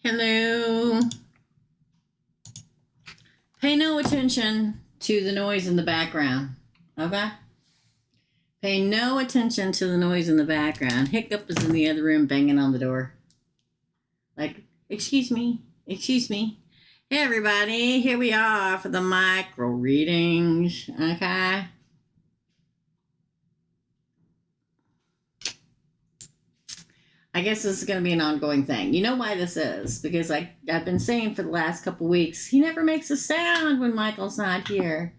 Hello. Pay no attention to the noise in the background, okay? Pay no attention to the noise in the background. Hiccup is in the other room banging on the door. Like, excuse me, excuse me. Hey, everybody, here we are for the micro readings, okay? I guess this is going to be an ongoing thing. You know why this is? Because I've been saying for the last couple weeks, he never makes a sound when Michael's not here.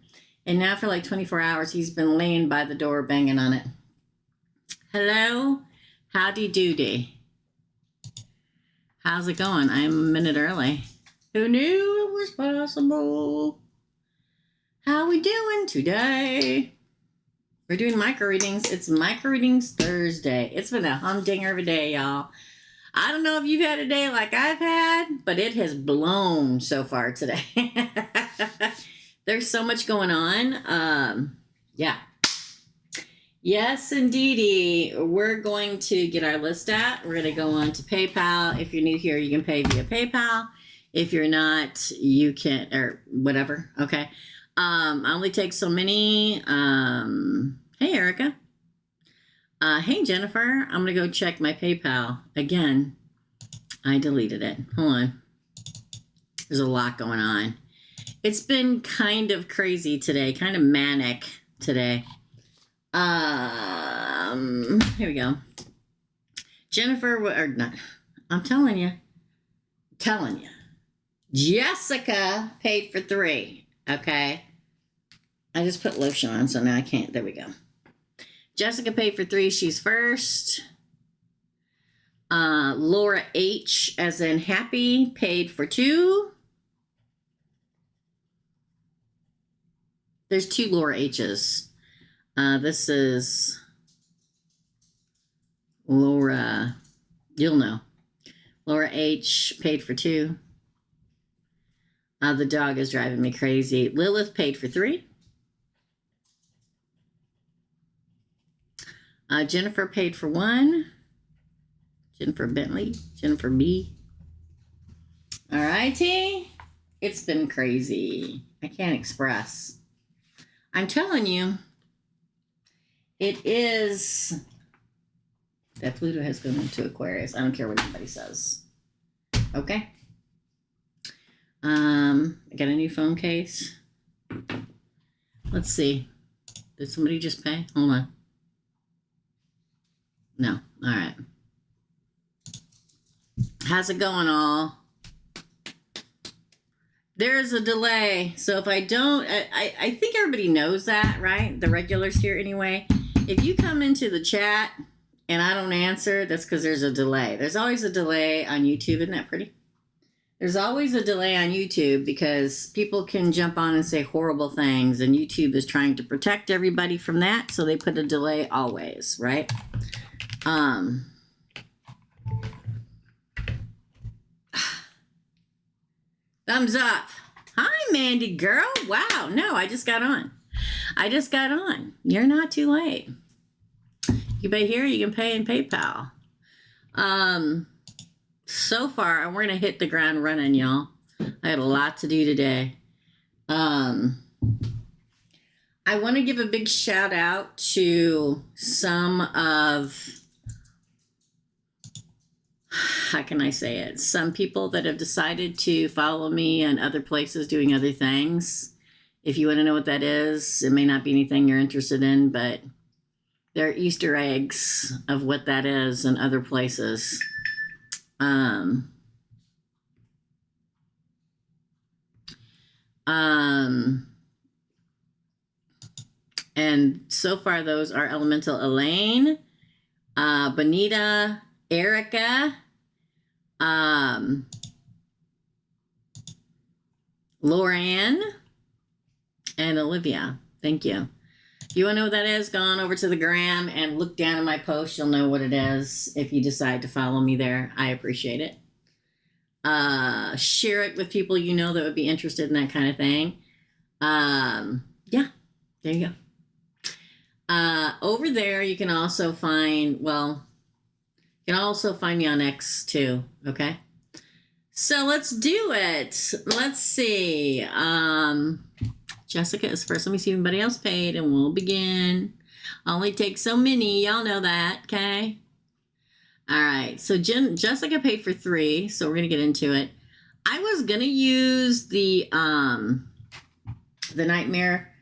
And now for like 24 hours, he's been laying by the door banging on it. Hello? Howdy doody. How's it going? I'm a minute early. Who knew it was possible? How we doing today? We're doing micro readings. It's micro readings Thursday. It's been a humdinger of a day, y'all. I don't know if you've had a day like I've had, but it has blown so far today. There's so much going on. Yeah. Yes, indeedy. We're going to get our list out. We're going to go on to PayPal. If you're new here, you can pay via PayPal. If you're not, you can, or whatever. Okay. I only take so many. Hey, Erica. Hey, Jennifer. I'm going to go check my PayPal. Again, I deleted it. Hold on. There's a lot going on. It's been kind of crazy today, kind of manic today. Here we go. Jennifer, or not, I'm telling you. Jessica paid for 3, okay? I just put lotion on, so now I can't. There we go. Jessica paid for 3. She's first. Laura H, as in happy, paid for 2. There's 2 Laura H's. This is Laura, you'll know. Laura H paid for 2. The dog is driving me crazy. Lilith paid for 3. Jennifer paid for 1. Jennifer Bentley. Jennifer B. All righty. It's been crazy. I can't express. I'm telling you, it is that Pluto has gone into Aquarius. I don't care what anybody says. Okay. I got a new phone case. Let's see. Did somebody just pay? Hold on. No. All right. How's it going, all? There's a delay. So if I don't, I think everybody knows that, right? The regulars here anyway. If you come into the chat and I don't answer, that's because there's a delay. There's always a delay on YouTube. Isn't that pretty? There's always a delay on YouTube because people can jump on and say horrible things, and YouTube is trying to protect everybody from that, so they put a delay always, right? Thumbs up. Hi, Mandy girl. Wow. No, I just got on. You're not too late. You pay here, you can pay in PayPal. So far, we're going to hit the ground running, y'all. I had a lot to do today. I want to give a big shout out to some of, how can I say it? Some people that have decided to follow me on other places doing other things. If you want to know what that is, it may not be anything you're interested in, but there are Easter eggs of what that is in other places. And so far those are Elemental Elaine, Bonita, Erica, Lauren, and Olivia. Thank you. If you want to know what that is, go on over to the gram and look down at my post. You'll know what it is if you decide to follow me there. I appreciate it. Share it with people you know that would be interested in that kind of thing. Yeah, there you go. Over there, you can also find, well, you can also find me on X too, okay? So let's do it. Let's see. Jessica is first. Let me see if anybody else paid, and we'll begin. Only take so many. Y'all know that, okay? All right. So Jessica paid for 3, so we're gonna get into it. I was gonna use the nightmare,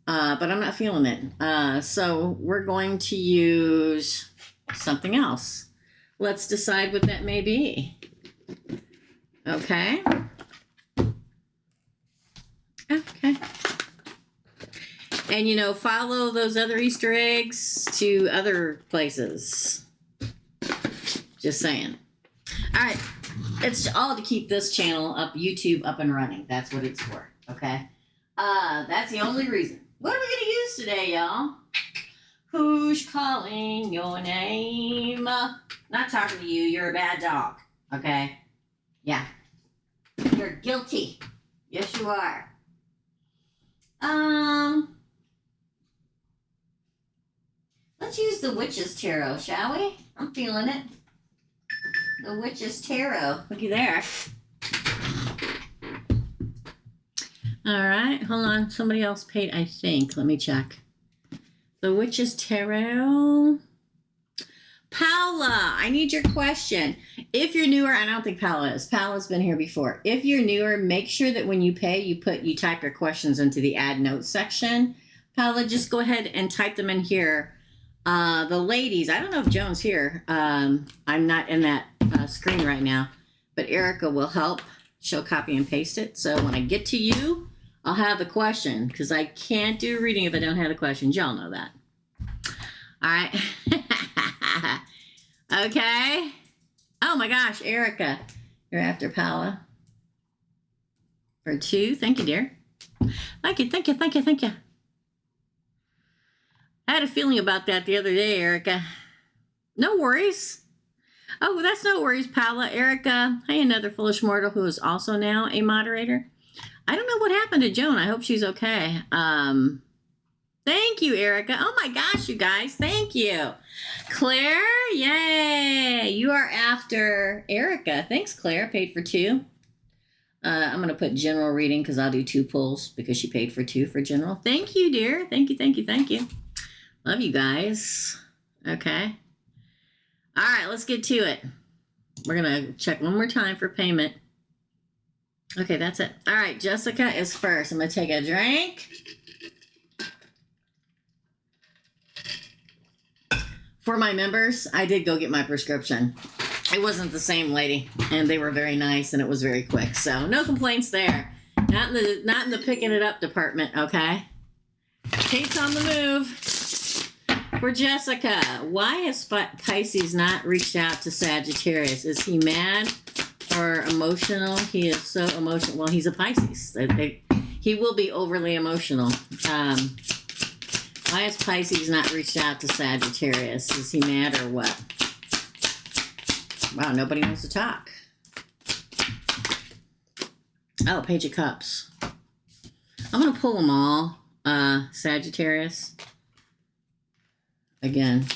but I'm not feeling it. So we're going to use something else. Let's decide what that may be. Okay. Okay. And, you know, follow those other Easter eggs to other places. Just saying. All right. It's all to keep this channel up, YouTube up and running. That's what it's for. Okay. That's the only reason. What are we going to use today, y'all? Who's calling your name? Not talking to you. You're a bad dog. Okay. Yeah. You're guilty. Yes, you are. Let's use the Witch's Tarot, shall we? I'm feeling it. The Witch's Tarot. Looky there. All right. Hold on. Somebody else paid, I think. Let me check. The Witch's Tarot. Paula, I need your question. If you're newer, I don't think Paula is. Paula's been here before. If you're newer, make sure that when you pay, you type your questions into the add notes section. Paula, just go ahead and type them in here. The ladies, I don't know if Joan's here. I'm not in that screen right now, but Erica will help. She'll copy and paste it. So when I get to you, I'll have the question because I can't do a reading if I don't have the questions. Y'all know that. All right. Okay. Oh my gosh, Erica, you're after Paula for 2. Thank you, dear. Thank you, thank you, thank you, thank you. I had a feeling about that the other day, Erica. No worries. Oh, that's no worries, Paula. Erica, hey, another foolish mortal who is also now a moderator. I don't know what happened to Joan. I hope she's okay. Thank you, Erica. Oh my gosh, you guys. Thank you. Claire, yay. You are after Erica. Thanks, Claire. Paid for 2. I'm going to put general reading because I'll do 2 pulls because she paid for 2 for general. Thank you, dear. Thank you, thank you, thank you. Love you guys. Okay. All right, let's get to it. We're going to check one more time for payment. Okay, that's it. All right, Jessica is first. I'm going to take a drink. For my members, I did go get my prescription. It wasn't the same lady, and they were very nice, and it was very quick. So no complaints there. Not in the picking it up department, okay? Kate's on the move. For Jessica, why has Pisces not reached out to Sagittarius? Is he mad or emotional? He is so emotional. Well, he's a Pisces. He will be overly emotional. Why has Pisces not reached out to Sagittarius? Is he mad or what? Wow, nobody wants to talk. Oh, Page of Cups. I'm going to pull them all. Sagittarius. Again.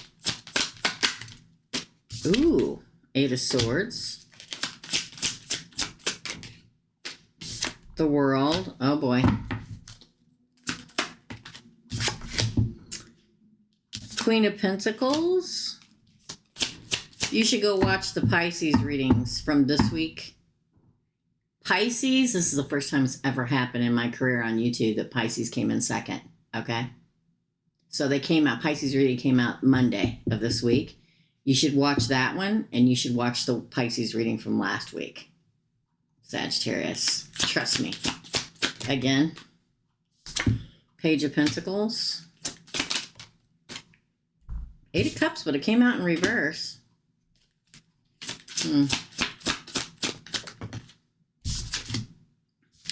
Ooh, 8 of Swords. The World. Oh, boy. Queen of Pentacles. You should go watch the Pisces readings from this week. Pisces, this is the first time it's ever happened in my career on YouTube that Pisces came in second, okay? So they came out, Pisces reading came out Monday of this week. You should watch that one, and you should watch the Pisces reading from last week. Sagittarius, trust me. Again, Page of Pentacles. 8 of Cups, but it came out in reverse.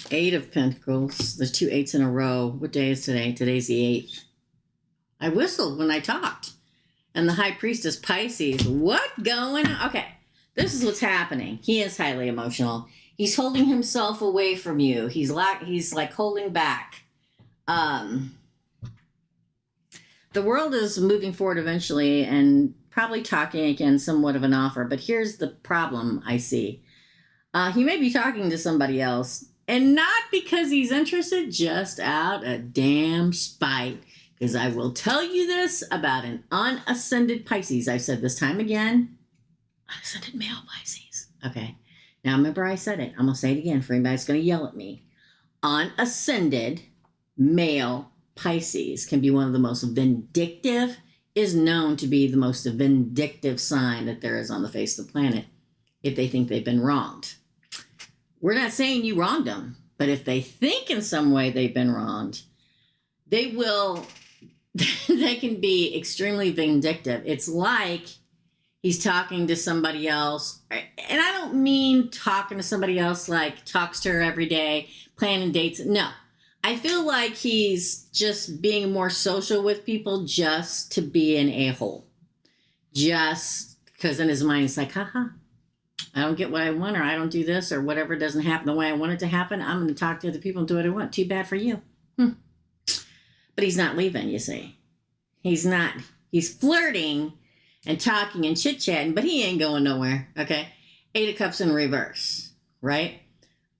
8 of Pentacles. There's 2 8s in a row. What day is today? Today's the 8th. I whistled when I talked. And the High Priestess Pisces. What going on? Okay, this is what's happening. He is highly emotional. He's holding himself away from you. He's like holding back. The world is moving forward eventually and probably talking again somewhat of an offer. But here's the problem I see. He may be talking to somebody else, and not because he's interested, just out of damn spite. Because I will tell you this about an unascended Pisces. I've said this time again. Unascended male Pisces. Okay. Now remember I said it. I'm going to say it again for anybody that's going to yell at me. Unascended male Pisces can be one of the most vindictive, is known to be the most vindictive sign that there is on the face of the planet if they think they've been wronged. We're not saying you wronged them, but if they think in some way they've been wronged, they will, they can be extremely vindictive. It's like he's talking to somebody else. And I don't mean talking to somebody else like talks to her every day, planning dates. No, I feel like he's just being more social with people just to be an a-hole. Just because in his mind, he's like, haha, I don't get what I want, or I don't do this, or whatever doesn't happen the way I want it to happen. I'm going to talk to other people and do what I want. Too bad for you. But he's not leaving, you see. He's not. He's flirting and talking and chit-chatting, but he ain't going nowhere, okay? 8 of Cups in reverse, right?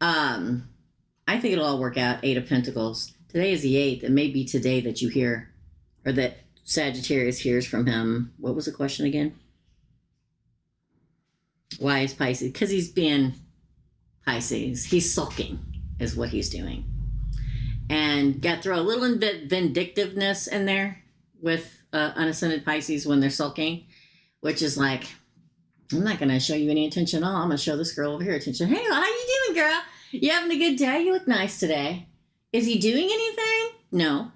I think it'll all work out. 8 of Pentacles. Today is the 8th. It may be today that you hear, or that Sagittarius hears from him. What was the question again? Why is Pisces? Because he's being Pisces. He's sulking is what he's doing. And got to throw a little vindictiveness in there with unascended Pisces when they're sulking, which is like, I'm not going to show you any attention at all. I'm going to show this girl over here attention. Hey, how you doing, girl? You having a good day? You look nice today. Is he doing anything? No.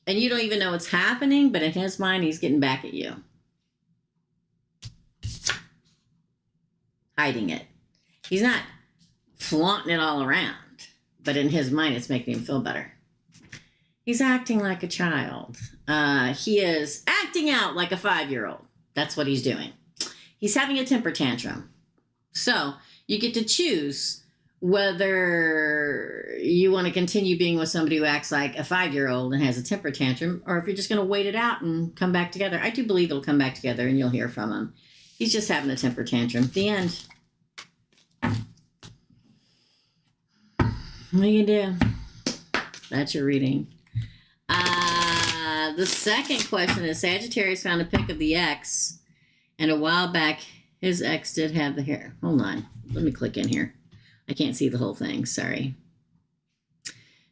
And you don't even know what's happening, but in his mind, he's getting back at you. Hiding it. He's not flaunting it all around, but in his mind, it's making him feel better. He's acting like a child. He is acting out like a 5-year-old. That's what he's doing. He's having a temper tantrum. So you get to choose whether you want to continue being with somebody who acts like a 5-year-old and has a temper tantrum, or if you're just going to wait it out and come back together. I do believe it'll come back together and you'll hear from him. He's just having a temper tantrum. The end. What are you gonna do? That's your reading. The second question is, Sagittarius found a pic of the ex, and a while back, his ex did have the hair. Hold on. Let me click in here. I can't see the whole thing. Sorry.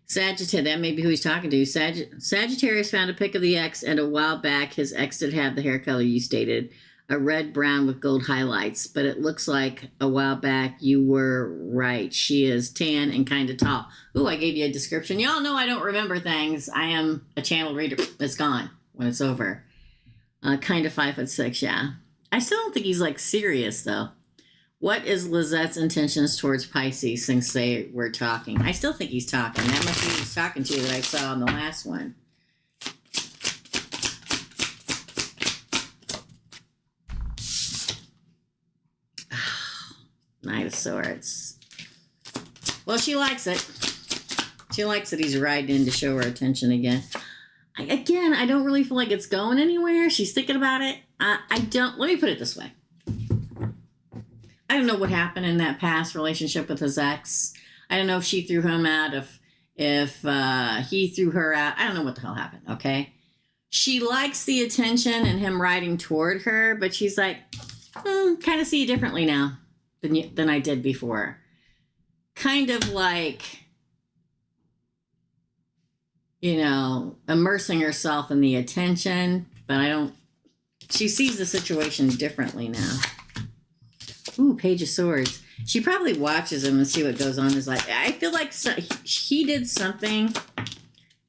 Sagittarius, that may be who he's talking to. Sagittarius found a pic of the ex, and a while back, his ex did have the hair color you stated. A red brown with gold highlights, but it looks like a while back you were right. She is tan and kind of tall. Ooh, I gave you a description. Y'all know I don't remember things. I am a channel reader. It's gone when it's over. Kind of 5'6", yeah. I still don't think he's like serious though. What is Lizette's intentions towards Pisces since they were talking? I still think he's talking. That must be who he's talking to that I saw in the last one. Knight of Swords. Well, she likes it. She likes that he's riding in to show her attention again. I don't really feel like it's going anywhere. She's thinking about it. Let me put it this way. I don't know what happened in that past relationship with his ex. I don't know if she threw him out, if he threw her out. I don't know what the hell happened, okay? She likes the attention and him riding toward her, but she's like, kind of see it differently now than I did before. Kind of like, immersing herself in the attention, but she sees the situation differently now. Ooh, Page of Swords. She probably watches him and see what goes on in his life. I feel like he did something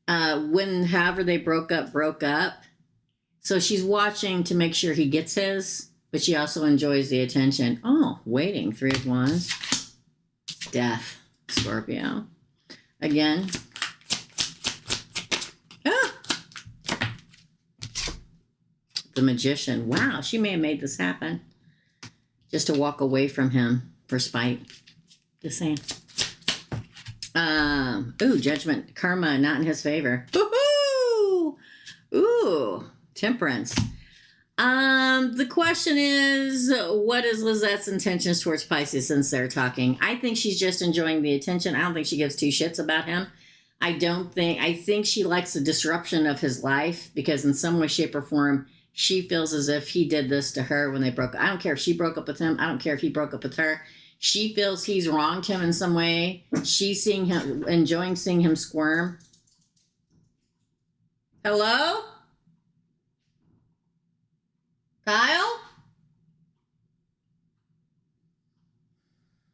however they broke up. So she's watching to make sure he gets his, but she also enjoys the attention. Oh, waiting. 3 of Wands. Death. Scorpio. Again. Ah! The Magician. Wow, she may have made this happen. Just to walk away from him for spite. Just saying. Ooh, Judgment. Karma not in his favor. Woohoo! Ooh, Temperance. The question is, what is Lizette's intentions towards Pisces since they're talking? I think she's just enjoying the attention. I don't think she gives two shits about him. I think she likes the disruption of his life because in some way, shape, or form, she feels as if he did this to her when they broke up. I don't care if she broke up with him. I don't care if he broke up with her. She feels he's wronged him in some way. She's enjoying seeing him squirm. Hello? Kyle?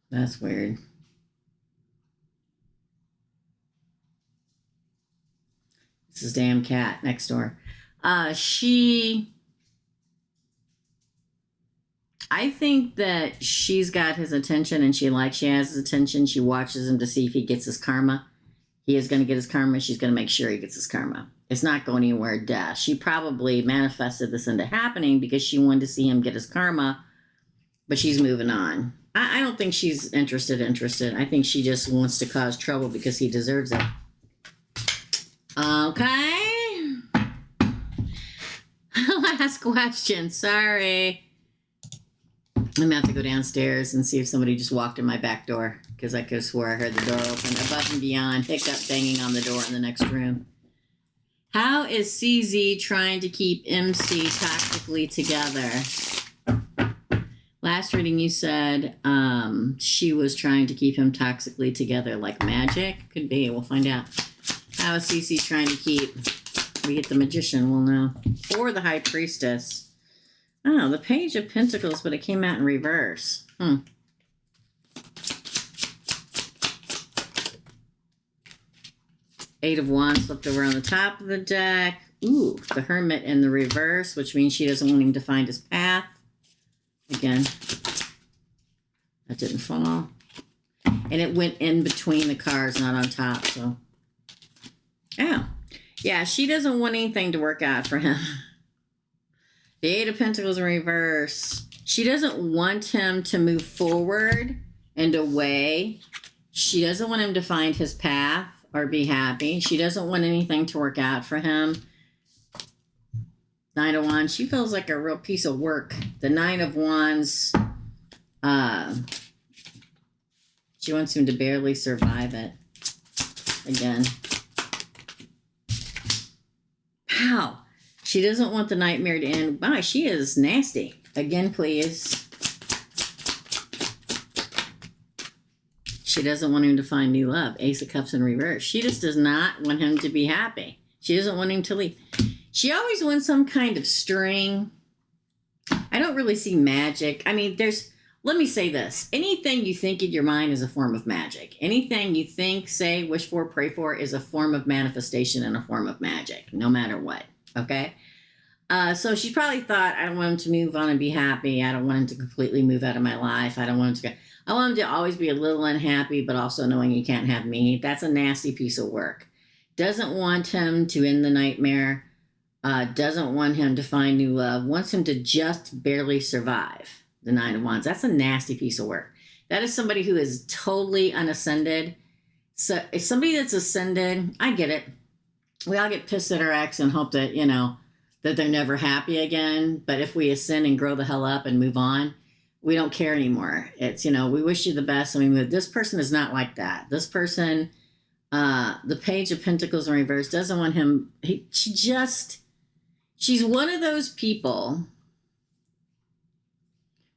That's weird. This is damn cat next door. I think that she's got his attention and she has his attention. She watches him to see if he gets his karma. He is going to get his karma. She's going to make sure he gets his karma. It's not going anywhere death. She probably manifested this into happening because she wanted to see him get his karma, but she's moving on. I don't think she's interested. I think she just wants to cause trouble because he deserves it. Okay. Last question. Sorry. I'm going to have to go downstairs and see if somebody just walked in my back door because I could have swore I heard the door open above and beyond. Hiccup banging on the door in the next room. How is CZ trying to keep MC toxically together? Last reading you said she was trying to keep him toxically together like magic. Could be. We'll find out. How is CC trying to keep? We get the magician. We'll know. Or the high priestess. Oh, the page of pentacles, but it came out in reverse. Eight of Wands flipped over on the top of the deck. Ooh, the Hermit in the reverse, which means she doesn't want him to find his path. Again, that didn't fall. And it went in between the cards, not on top, so. Oh, yeah, she doesn't want anything to work out for him. The Eight of Pentacles in reverse. She doesn't want him to move forward and away. She doesn't want him to find his path or be happy. She doesn't want anything to work out for him. Nine of Wands. She feels like a real piece of work. The Nine of Wands. She wants him to barely survive it. Again. Wow. She doesn't want the nightmare to end. Wow, she is nasty. Again, please. She doesn't want him to find new love. Ace of Cups in reverse. She just does not want him to be happy. She doesn't want him to leave. She always wants some kind of string. I don't really see magic. I mean, let me say this. Anything you think in your mind is a form of magic. Anything you think, say, wish for, pray for is a form of manifestation and a form of magic, no matter what. Okay? So she probably thought, I don't want him to move on and be happy. I don't want him to completely move out of my life. I want him to always be a little unhappy, but also knowing you can't have me. That's a nasty piece of work. Doesn't want him to end the nightmare. Doesn't want him to find new love. Wants him to just barely survive. The Nine of Wands. That's a nasty piece of work. That is somebody who is totally unascended. So if somebody that's ascended, I get it. We all get pissed at our ex and hope that, that they're never happy again. But if we ascend and grow the hell up and move on, we don't care anymore. It's, we wish you the best. I mean, this person is not like that. This person, the Page of Pentacles in reverse, doesn't want him. She's one of those people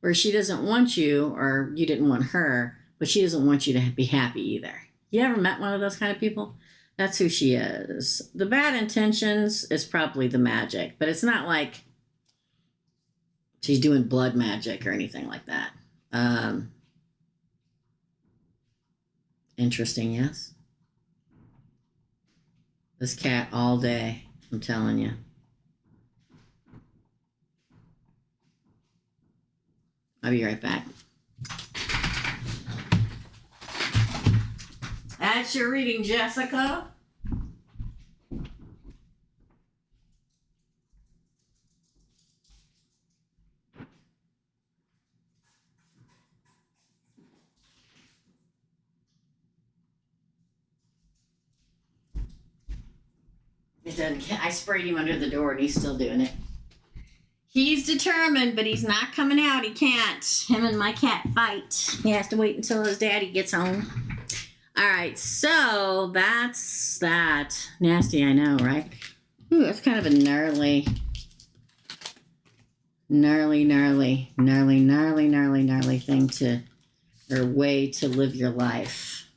where she doesn't want you, or you didn't want her, but she doesn't want you to be happy either. You ever met one of those kind of people? That's who she is. The bad intentions is probably the magic, but it's not like she's doing blood magic or anything like that. Interesting, yes? This cat all day, I'm telling you. I'll be right back. That's your reading, Jessica. It doesn't. I sprayed him under the door and he's still doing it. He's determined, but he's not coming out. He can't. Him and my cat fight. He has to wait until his daddy gets home. All right, so that's that. Nasty, I know, right? Ooh, that's kind of a gnarly thing to, or way to live your life.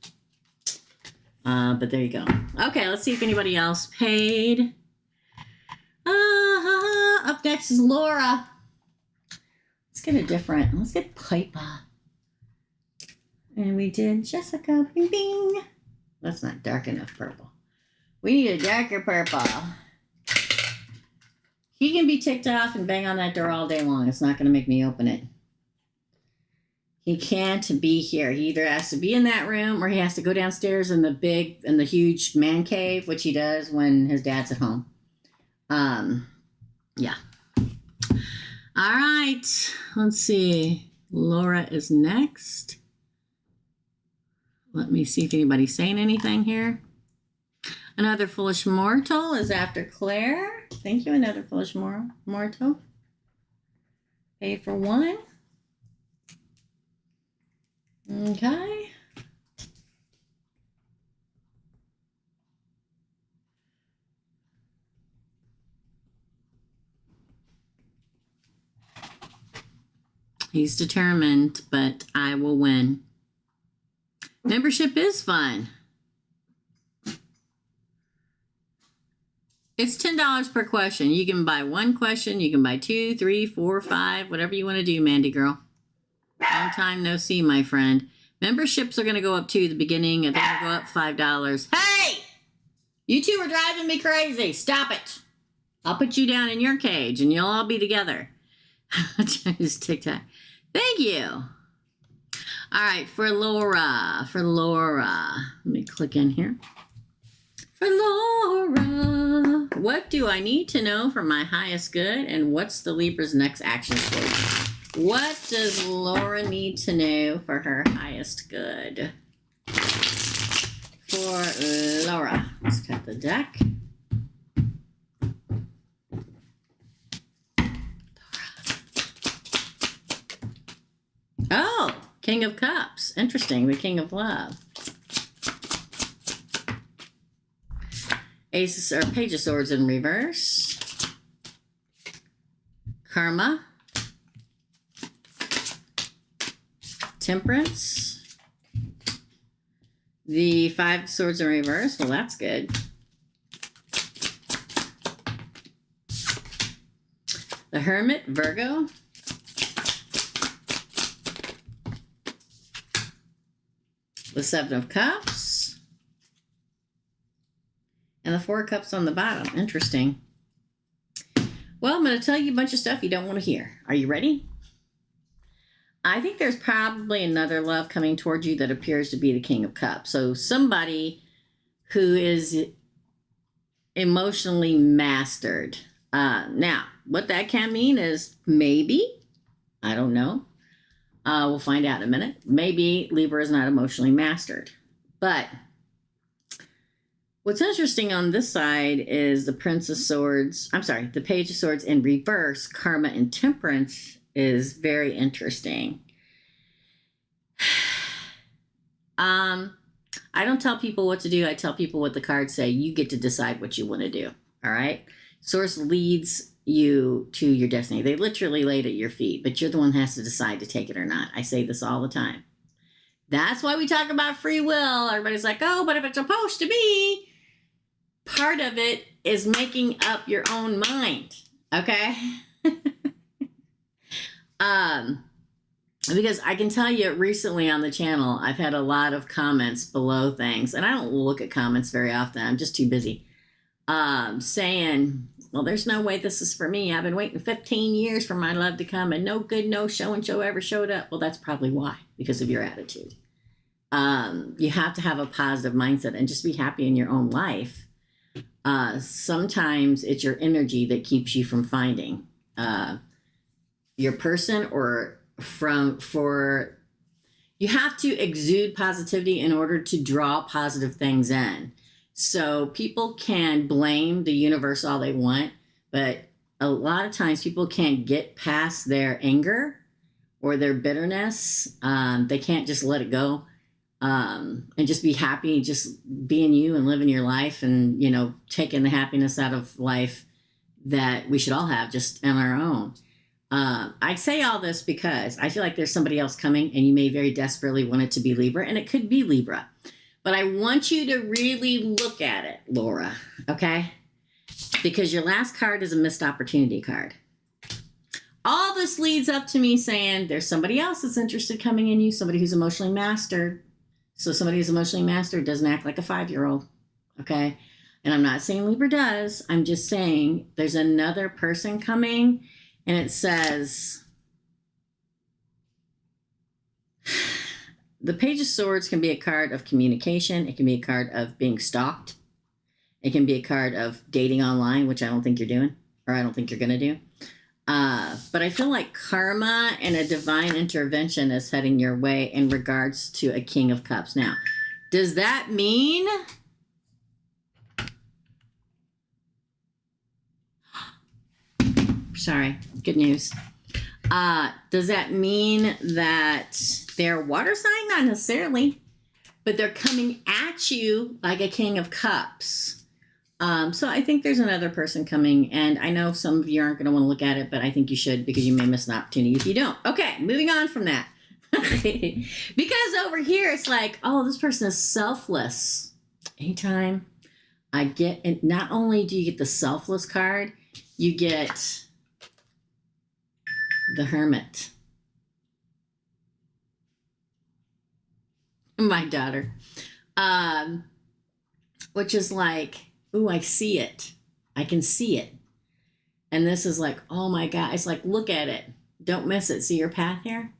But there you go. Okay, let's see if anybody else paid. Up next is Laura. Let's get Piper. And we did Jessica. Bing, bing. That's not dark enough purple. We need a darker purple. He can be ticked off and bang on that door all day long. It's not going to make me open it. He can't be here. He either has to be in that room or he has to go downstairs in the huge man cave, which he does when his dad's at home. Yeah. All right. Let's see. Laura is next. Let me see if anybody's saying anything here. Another foolish mortal is after Claire. Thank you. Another foolish mortal. Paid for one. Okay. He's determined, but I will win. Membership is fun. It's $10 per question. You can buy one question. You can buy 2, 3, 4, 5, whatever you want to do, Mandy girl. Long time no see, my friend. Memberships are going to go up too. The beginning, they're going to go up $5. Hey! You two are driving me crazy. Stop it. I'll put you down in your cage and you'll all be together. Just TikTok. Thank you. All right, for Laura. Let me click in here. For Laura. What do I need to know for my highest good? And what's the Libra's next action for you? What does Laura need to know for her highest good? For Laura. Let's cut the deck. Oh, King of Cups. Interesting. The King of Love. Aces or Page of Swords in reverse. Karma. Temperance. The 5 of Swords in reverse. Well, that's good. The Hermit, Virgo. The 7 of Cups. And the 4 of Cups on the bottom. Interesting. Well, I'm going to tell you a bunch of stuff you don't want to hear. Are you ready? I think there's probably another love coming towards you that appears to be the King of Cups. So somebody who is emotionally mastered. Now, what that can mean is maybe, I don't know. We'll find out in a minute. Maybe Libra is not emotionally mastered. But what's interesting on this side is the Prince of Swords. I'm sorry, the Page of Swords in reverse, Karma and Temperance is very interesting. I don't tell people what to do. I tell people what the cards say. You get to decide what you want to do. All right. Source leads you to your destiny. They literally lay it at your feet, but you're the one that has to decide to take it or not. I say this all the time. That's why we talk about free will. Everybody's like, oh, but if it's supposed to be, part of it is making up your own mind. Okay. Because I can tell you recently on the channel, I've had a lot of comments below things, and I don't look at comments very often. I'm just too busy. Saying, well, there's no way this is for me. I've been waiting 15 years for my love to come, and no good, no show and show ever showed up. Well, that's probably why, because of your attitude. You have to have a positive mindset and just be happy in your own life. Sometimes it's your energy that keeps you from finding your person, or you have to exude positivity in order to draw positive things in. So people can blame the universe all they want, but a lot of times people can't get past their anger or their bitterness. They can't just let it go and just be happy, just being you and living your life and, you know, taking the happiness out of life that we should all have just on our own. I say all this because I feel like there's somebody else coming and you may very desperately want it to be Libra, and it could be Libra. But I want you to really look at it, Laura, okay? Because your last card is a missed opportunity card. All this leads up to me saying there's somebody else that's interested coming in you, somebody who's emotionally mastered. So somebody who's emotionally mastered doesn't act like a 5-year-old, okay? And I'm not saying Libra does. I'm just saying there's another person coming, and it says... The Page of Swords can be a card of communication. It can be a card of being stalked. It can be a card of dating online, which I don't think you're doing, or I don't think you're going to do. But I feel like karma and a divine intervention is heading your way in regards to a King of Cups. Now, does that mean... Sorry, good news. Does that mean that they're water sign? Not necessarily, but they're coming at you like a King of Cups. So I think there's another person coming, and I know some of you aren't going to want to look at it, but I think you should, because you may miss an opportunity if you don't. Okay, moving on from that. Because over here it's like, oh, this person is selfless. Anytime I get, and not only do you get the selfless card, you get the Hermit. My daughter. Which is like, ooh, I see it. I can see it. And this is like, oh my God. It's like, look at it. Don't miss it. See your path here?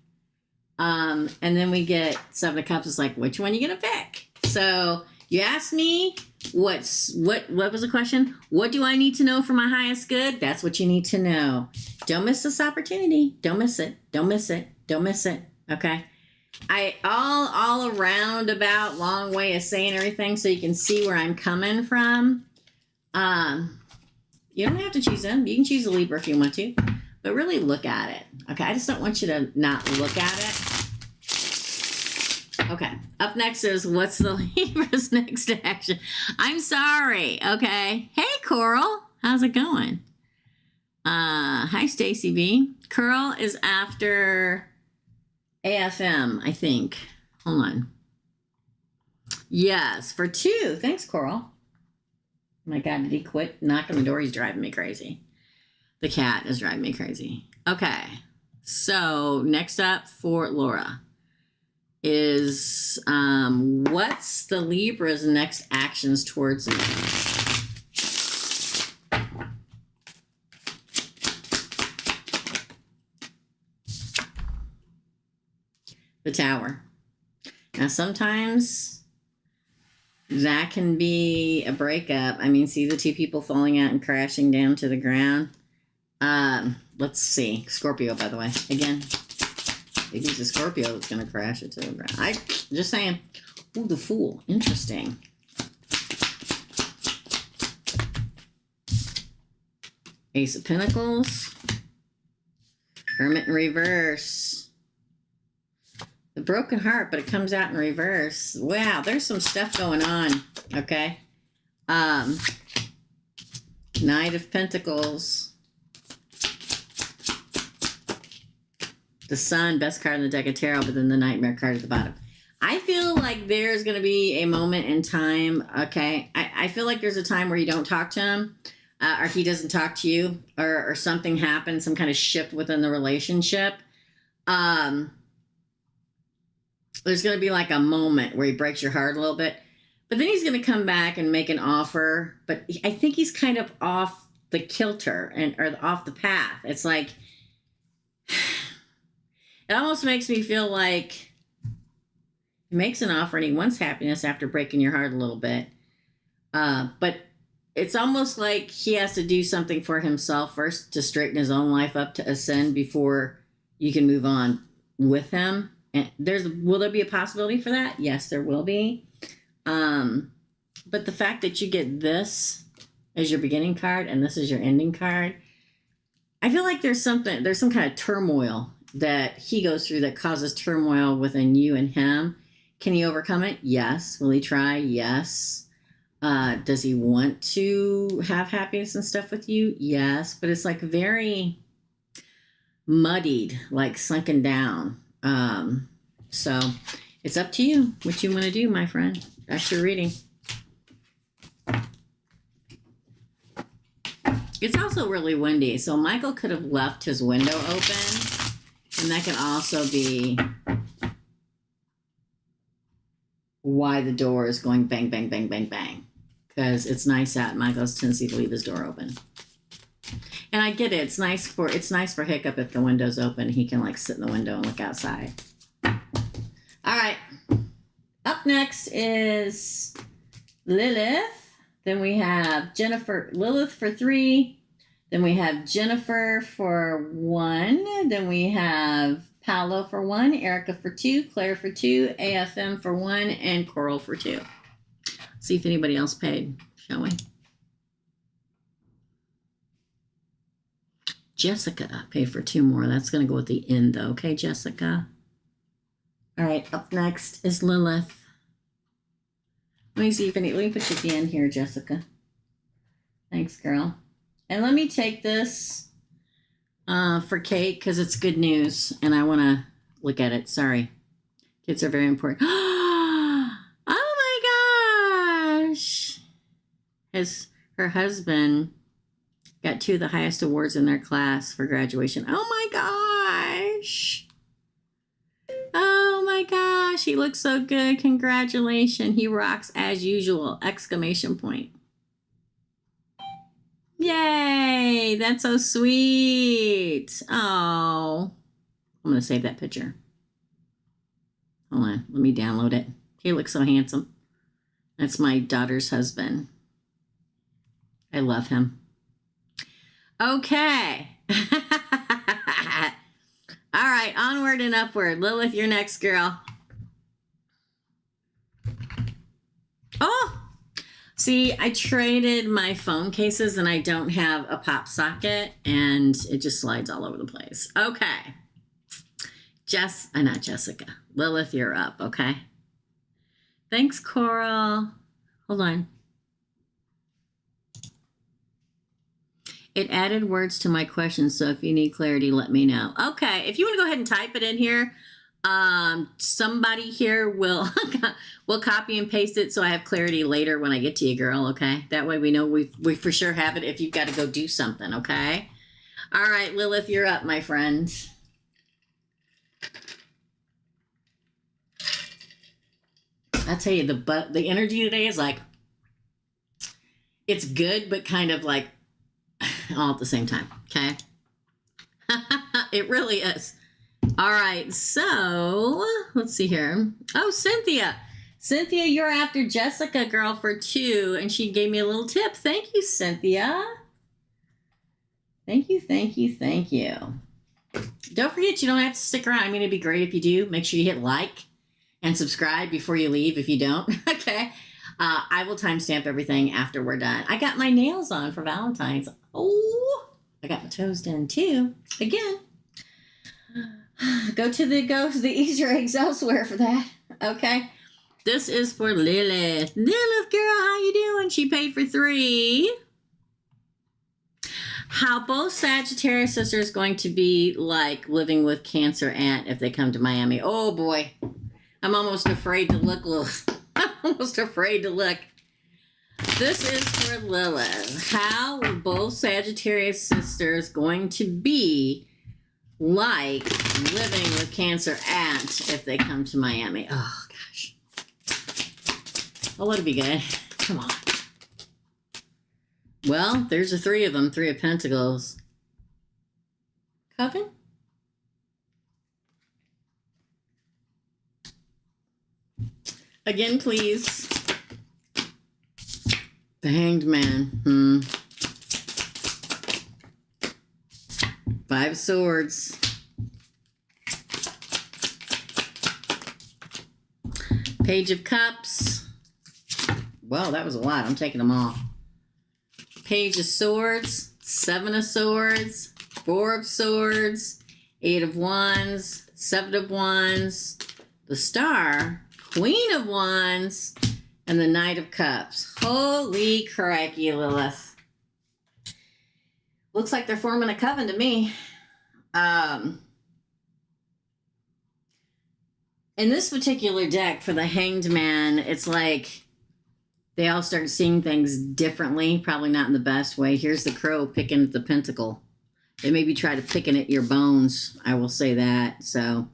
And then we get Seven of Cups. It's like, which one you gonna pick? So you asked me, what was the question? What do I need to know for my highest good? That's what you need to know. Don't miss this opportunity. Don't miss it. Don't miss it. Don't miss it. Okay. All around about long way of saying everything so you can see where I'm coming from. You don't have to choose them. You can choose a Libra if you want to, but really look at it. Okay. I just don't want you to not look at it. Okay. Up next is what's the Libra's next action? I'm sorry. Okay. Hey, Coral. How's it going? Hi, Stacy B. Coral is after AFM, I think. Hold on. Yes, for 2. Thanks, Coral. Oh my God, did he quit knocking the door? He's driving me crazy. The cat is driving me crazy. Okay. So next up for Laura is what's the Libra's next actions towards me? The Tower. Now sometimes that can be a breakup. I mean, see the 2 people falling out and crashing down to the ground. Let's see. Scorpio, by the way. Again, maybe it's a Scorpio that's going to crash it to the ground. I just saying. Ooh, the Fool. Interesting. Ace of Pentacles. Hermit in reverse. The Broken Heart, but it comes out in reverse. Wow, there's some stuff going on. Okay. Knight of Pentacles. The Sun, best card in the deck of tarot, but then the Nightmare card at the bottom. I feel like there's going to be a moment in time, okay? I feel like there's a time where you don't talk to him, or he doesn't talk to you, or something happens, some kind of shift within the relationship. There's going to be like a moment where he breaks your heart a little bit, but then he's going to come back and make an offer. But I think he's kind of off the kilter or off the path. It's like, it almost makes me feel like he makes an offer and he wants happiness after breaking your heart a little bit. But it's almost like he has to do something for himself first to straighten his own life up to ascend before you can move on with him. And will there be a possibility for that? Yes, there will be. But the fact that you get this as your beginning card and this is your ending card, I feel like there's some kind of turmoil that he goes through that causes turmoil within you and him. Can he overcome it? Yes. Will he try? Yes. Does he want to have happiness and stuff with you? Yes. But it's like very muddied, like sunken down. So it's up to you what you want to do, my friend. That's your reading. It's also really windy, so Michael could have left his window open, and that can also be why the door is going bang, bang, bang, bang, bang, because it's nice out. Michael's tendency to leave his door open, and I get it. It's nice for Hiccup if the window's open. He can like sit in the window and look outside. All right. Up next is Lilith. Then we have Lilith for 3. Then we have Jennifer for 1. Then we have Paolo for 1, Erica for 2, Claire for 2, AFM for 1, and Coral for 2. See if anybody else paid, shall we? Jessica paid for 2 more. That's going to go at the end, though. Okay, Jessica? All right, up next is Lilith. Let me see if let me put you at the end here, Jessica. Thanks, girl. And let me take this for Kate because it's good news and I want to look at it. Sorry. Kids are very important. Oh my gosh. Her husband got 2 of the highest awards in their class for graduation. Oh my gosh. Oh my gosh, he looks so good. Congratulations. He rocks as usual. Exclamation point. Yay, that's so sweet. Oh, I'm going to save that picture. Hold on, let me download it. He looks so handsome. That's my daughter's husband. I love him. Okay. All right, onward and upward. Lilith, you're next, girl. Oh, see, I traded my phone cases and I don't have a pop socket and it just slides all over the place. Okay. Not Jessica. Lilith, you're up, okay? Thanks, Coral. Hold on. It added words to my question, so if you need clarity, let me know. Okay, if you want to go ahead and type it in here, somebody here will copy and paste it so I have clarity later when I get to you, girl, okay? That way we know we for sure have it if you've got to go do something, okay? All right, Lilith, you're up, my friend. I'll tell you, the energy today is like, it's good, but kind of like, all at the same time, okay? It really is. All right, so let's see here. Oh, Cynthia. Cynthia, you're after Jessica, girl, for 2, and she gave me a little tip. Thank you, Cynthia. Thank you, thank you, thank you. Don't forget, you don't have to stick around. I mean, it'd be great if you do. Make sure you hit like and subscribe before you leave if you don't, okay? I will timestamp everything after we're done. I got my nails on for Valentine's. Oh, I got my toes done too. Again, go to the Easter eggs elsewhere for that. Okay. This is for Lilith. Lilith, girl, how you doing? She paid for 3. How both Sagittarius sisters going to be like living with Cancer aunt if they come to Miami. Oh boy. I'm almost afraid to look, Lilith. I'm almost afraid to look. This is for Lilith. How are both Sagittarius sisters going to be like living with Cancer aunt if they come to Miami? Oh, gosh. Oh, let it be good. Come on. Well, there's the 3 of them. 3 of Pentacles. Coven? Again, please. The Hanged Man. 5 Swords. Page of Cups. Well, that was a lot. I'm taking them all. Page of Swords. 7 of Swords. Four of Swords, Eight of Wands, Seven of Wands, the Star, Queen of Wands, and the Knight of Cups. Holy crikey, Lilith. Looks like they're forming a coven to me. In this particular deck for the Hanged Man, it's like they all start seeing things differently, probably not in the best way. Here's the Crow picking at the Pentacle. They maybe try to picking at your bones, I will say that. So,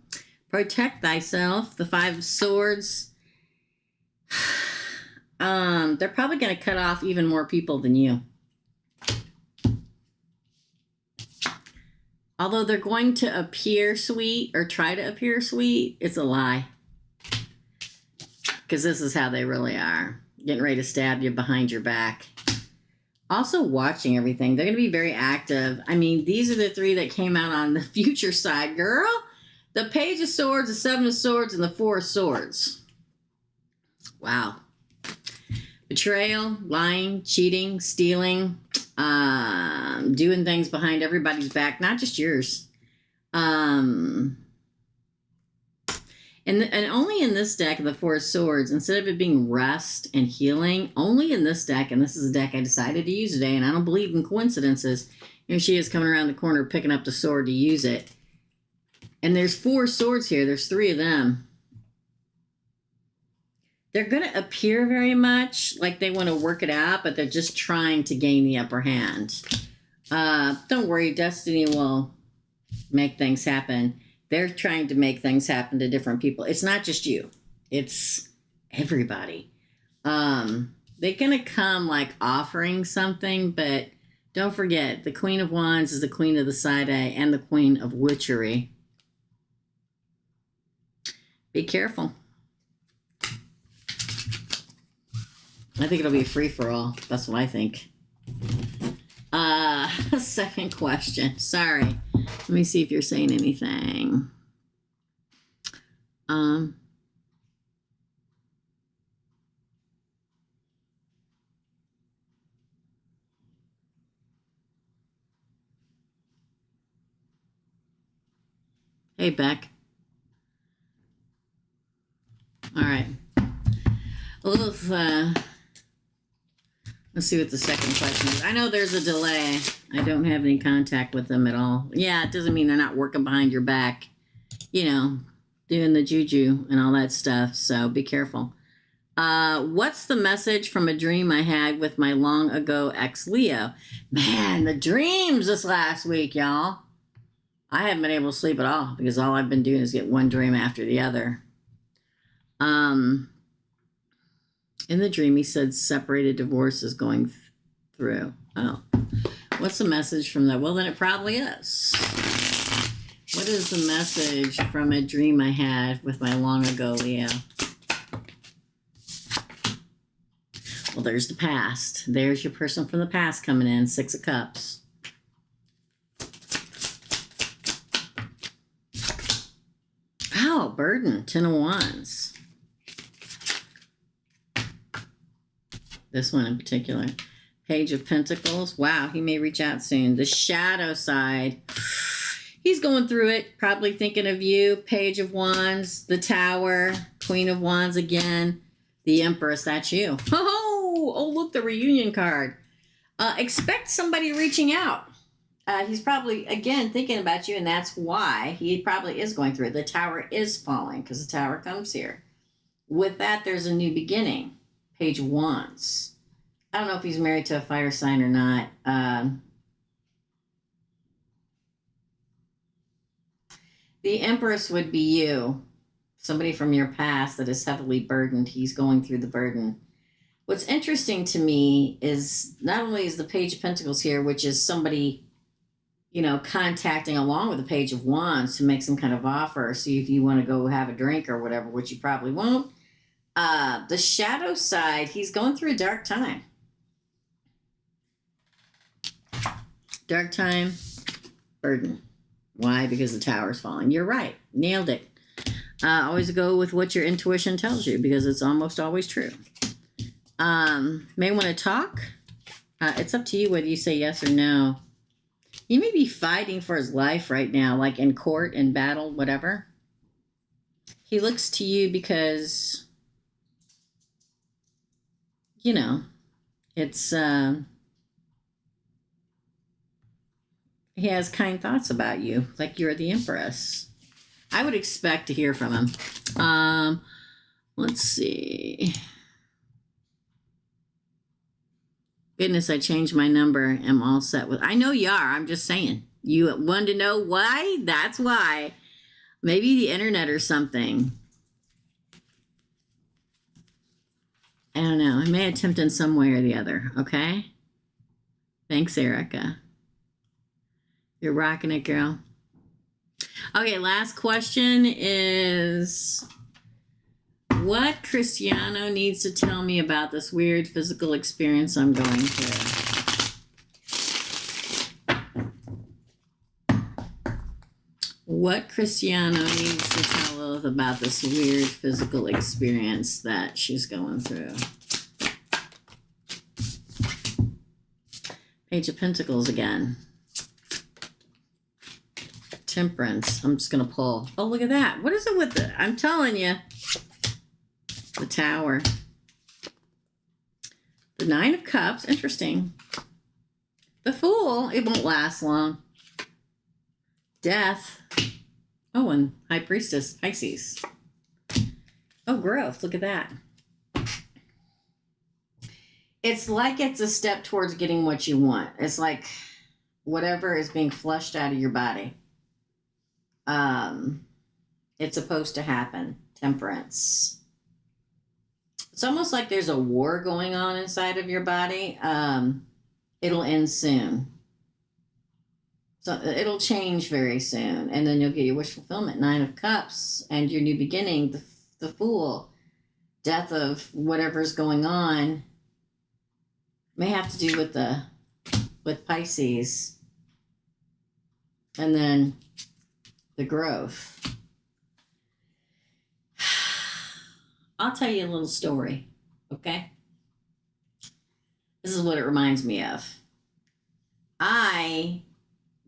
protect thyself. The Five of Swords. They're probably going to cut off even more people than you. Although they're going to appear sweet or try to appear sweet, it's a lie. Because this is how they really are. Getting ready to stab you behind your back. Also watching everything. They're going to be very active. I mean, these are the three that came out on the future side, girl. The Page of Swords, the Seven of Swords, and the Four of Swords. Wow. Betrayal, lying, cheating, stealing, doing things behind everybody's back, not just yours. And only in this deck of the Four of Swords, instead of it being rest and healing, only in this deck, and this is a deck I decided to use today, and I don't believe in coincidences. Here she is coming around the corner picking up the sword to use it. And there's four swords here. There's three of them. They're going to appear very much like they want to work it out, but they're just trying to gain the upper hand. Don't worry, destiny will make things happen. They're trying to make things happen to different people. It's not just you. It's everybody. They're going to come like offering something, but don't forget, the Queen of Wands is the Queen of the Side A and the Queen of Witchery. Be careful. I think it'll be a free-for-all. That's what I think. Second question. Sorry. Let me see if you're saying anything. Hey, Beck. All right. A little, let's see what the second question is. I know there's a delay. I don't have any contact with them at all. Yeah, it doesn't mean they're not working behind your back, you know, doing the juju and all that stuff. So be careful. What's the message from a dream I had with my long ago ex-Leo? Man, the dreams this last week, y'all. I haven't been able to sleep at all because all I've been doing is get one dream after the other. In the dream, he said separated divorce is going through. Oh, what's the message from that? Well, then it probably is. What is the message from a dream I had with my long ago Leo? Well, there's the past. There's your person from the past coming in. Six of Cups. Oh, burden. Ten of Wands. This one in particular. Page of Pentacles. Wow, he may reach out soon. The shadow side. He's going through it, probably thinking of you. Page of Wands, the Tower, Queen of Wands again, the Empress, that's you. Oh, look, the reunion card. Expect somebody reaching out. He's probably, again, thinking about you, and that's why he probably is going through it. The Tower is falling because the Tower comes here. With that, there's a new beginning. Page of Wands. I don't know if he's married to a fire sign or not. The Empress would be you. Somebody from your past that is heavily burdened. He's going through the burden. What's interesting to me is not only is the Page of Pentacles here, which is somebody, you know, contacting along with the Page of Wands to make some kind of offer. See if you want to go have a drink or whatever, which you probably won't. The shadow side, he's going through a dark time. Dark time, burden. Why? Because the Tower's falling. You're right. Nailed it. Always go with what your intuition tells you because it's almost always true. May want to talk. It's up to you whether you say yes or no. He may be fighting for his life right now, like in court, in battle, whatever. He looks to you because, you know, it's, he has kind thoughts about you, like you're the Empress. I would expect to hear from him. Let's see. Goodness, I changed my number. I'm all set with. I know you are. I'm just saying. You wanted to know why? That's why. Maybe the internet or something. I don't know. I may attempt in some way or the other. Okay. Thanks, Erica. You're rocking it, girl. Okay, last question is, what Cristiano needs to tell me about this weird physical experience I'm going through? What Cristiano needs to tell Lilith about this weird physical experience that she's going through? Page of Pentacles again. Temperance. I'm just going to pull. Oh, look at that. What is it with it? I'm telling you. The Tower. The Nine of Cups. Interesting. The Fool. It won't last long. Death. Oh, and High Priestess. Pisces. Oh, growth. Look at that. It's like it's a step towards getting what you want. It's like whatever is being flushed out of your body. It's supposed to happen. Temperance. It's almost like there's a war going on inside of your body. It'll end soon. So it'll change very soon. And then you'll get your wish fulfillment. Nine of Cups and your new beginning. The Fool. Death of whatever's going on. May have to do with Pisces. And then the growth. I'll tell you a little story, okay? This is what it reminds me of. I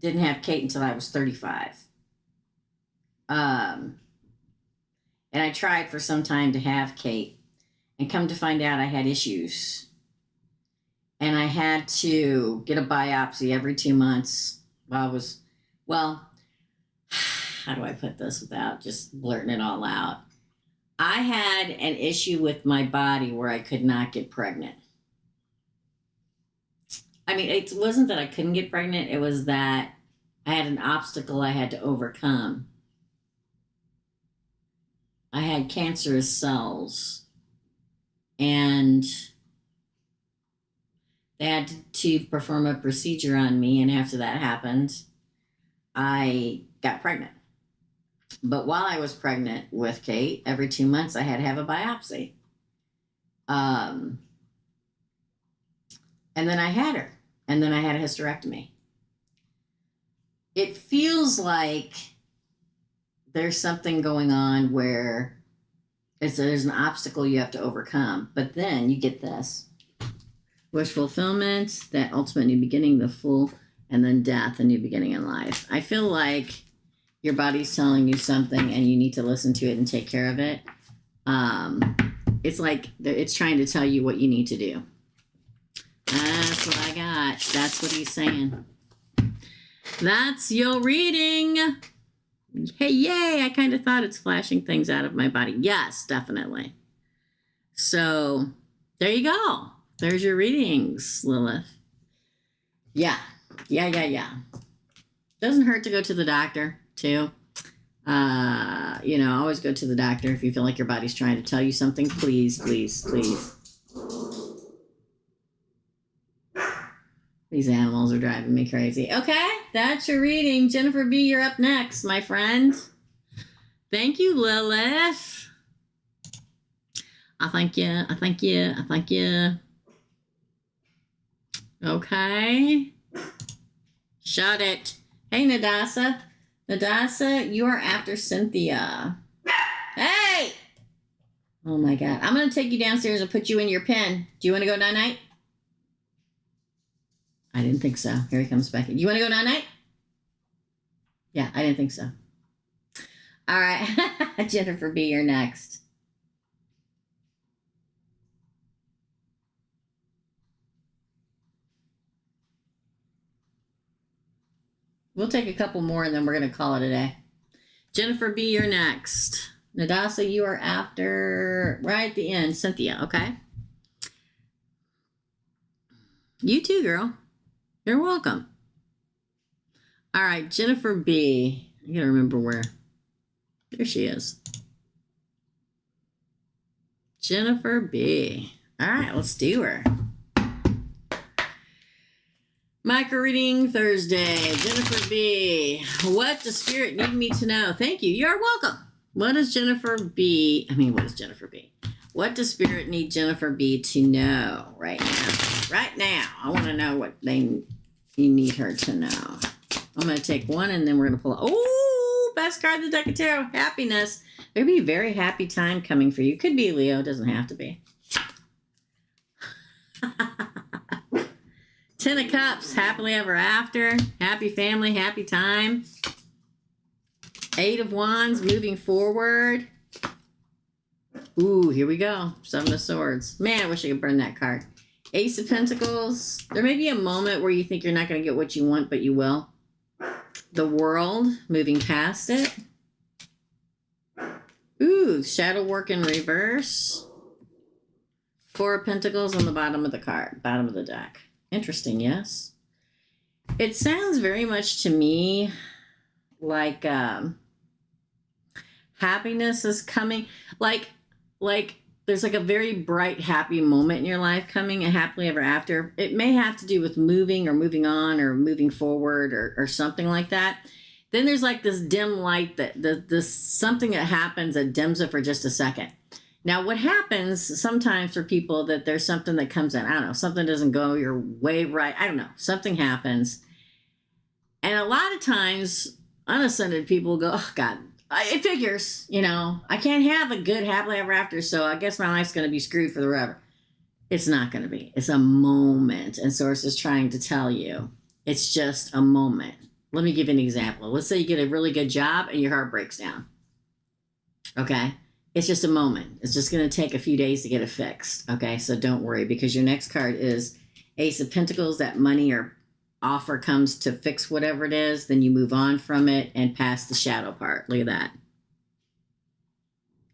didn't have Kate until I was 35. And I tried for some time to have Kate, and come to find out I had issues. And I had to get a biopsy every 2 months while I was, well, how do I put this without just blurting it all out? I had an issue with my body where I could not get pregnant. I mean, it wasn't that I couldn't get pregnant. It was that I had an obstacle I had to overcome. I had cancerous cells. And they had to perform a procedure on me. And after that happened, I got pregnant. But while I was pregnant with Kate, every 2 months I had to have a biopsy. And then I had her. And then I had a hysterectomy. It feels like there's something going on where there's an obstacle you have to overcome. But then you get this. Wish fulfillment, that ultimate new beginning, the Fool, and then death, a new beginning in life. I feel like your body's telling you something and you need to listen to it and take care of it. It's like it's trying to tell you what you need to do. That's what I got. That's what he's saying. That's your reading. Hey, yay. I kind of thought it's flashing things out of my body. Yes, definitely. So there you go. There's your readings, Lilith. Yeah. Doesn't hurt to go to the doctor, too. Always go to the doctor if you feel like your body's trying to tell you something. Please. These animals are driving me crazy. Okay, that's your reading. Jennifer B., you're up next, my friend. Thank you, Lilith. I thank you. Okay. Shut it. Hey, Nadasa. Nadasa, you are after Cynthia. Hey! Oh, my God. I'm going to take you downstairs and put you in your pen. Do you want to go night-night? I didn't think so. Here he comes back. You want to go night-night? Yeah, I didn't think so. All right. Jennifer B., you're next. We'll take a couple more and then we're going to call it a day. Jennifer B., you're next. Nadasa, you are after, right at the end. Cynthia, okay? You too, girl. You're welcome. All right, Jennifer B. I gotta remember where. There she is. Jennifer B. All right, let's do her. Micro reading Thursday. Jennifer B. What does Spirit need me to know? Thank you. You're welcome. What does Jennifer B. What does Spirit need Jennifer B. to know right now? Right now. I want to know what you need her to know. I'm going to take one and then we're going to pull. Oh, best card of the deck of tarot. Happiness. There'll be a very happy time coming for you. Could be Leo. Doesn't have to be. 10 of Cups. Happily ever after. Happy family. Happy time. 8 of Wands. Moving forward. Ooh, here we go. 7 of Swords. Man, I wish I could burn that card. Ace of Pentacles. There may be a moment where you think you're not going to get what you want, but you will. The World. Moving past it. Ooh, Shadow Work in reverse. 4 of Pentacles on the bottom of the card. Bottom of the deck. Interesting, yes? It sounds very much to me like happiness is coming. Like there's like a very bright, happy moment in your life coming, a happily ever after. It may have to do with moving or moving on or moving forward or something like that. Then there's like this dim light this something that happens that dims it for just a second. Now, what happens sometimes for people that there's something that comes in, I don't know, something doesn't go your way right. I don't know, something happens. And a lot of times, unascended people go, oh, God, it figures, you know, I can't have a good happily ever after, so I guess my life's going to be screwed for the forever. It's not going to be. It's a moment. And Source is trying to tell you, it's just a moment. Let me give you an example. Let's say you get a really good job and your heart breaks down. Okay? It's just a moment. It's just going to take a few days to get it fixed. Okay? So don't worry, because your next card is Ace of Pentacles, that money or offer comes to fix whatever it is, then you move on from it and past the shadow part. Look at that.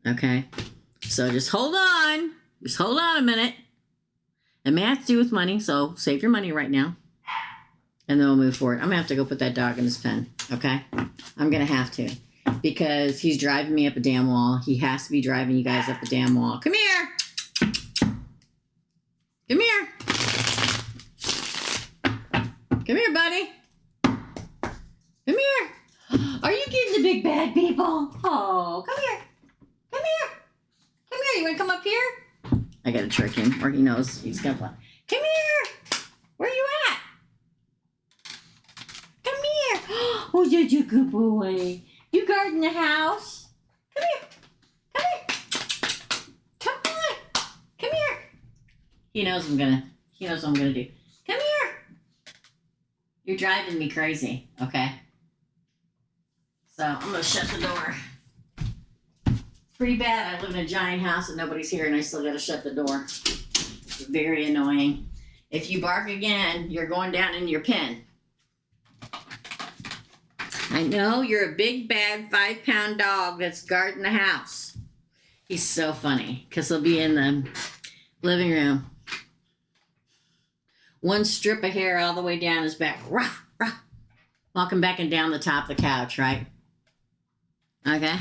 Okay? So just hold on. Just hold on a minute. It may have to do with money, so save your money right now. And then we'll move forward. I'm going to have to go put that dog in his pen. Okay? I'm going to have to. Because he's driving me up a damn wall. He has to be driving you guys up a damn wall. Come here. Come here. Come here, buddy. Come here. Are you getting the big bad people? Oh, come here. Come here. Come here. You want to come up here? I got to trick him, or he knows he's going to fly. Come here. Where you at? Come here. Oh, you're a good boy. You guarding the house? Come here. Come here. Come on. Come here. He knows what I'm gonna do. Come here. You're driving me crazy, okay? So I'm gonna shut the door. It's pretty bad. I live in a giant house and nobody's here and I still gotta shut the door. It's very annoying. If you bark again, you're going down in your pen. I know you're a big, bad 5-pound dog that's guarding the house. He's so funny because he'll be in the living room. One strip of hair all the way down his back. Rah, rah. Walking back and down the top of the couch, right? Okay.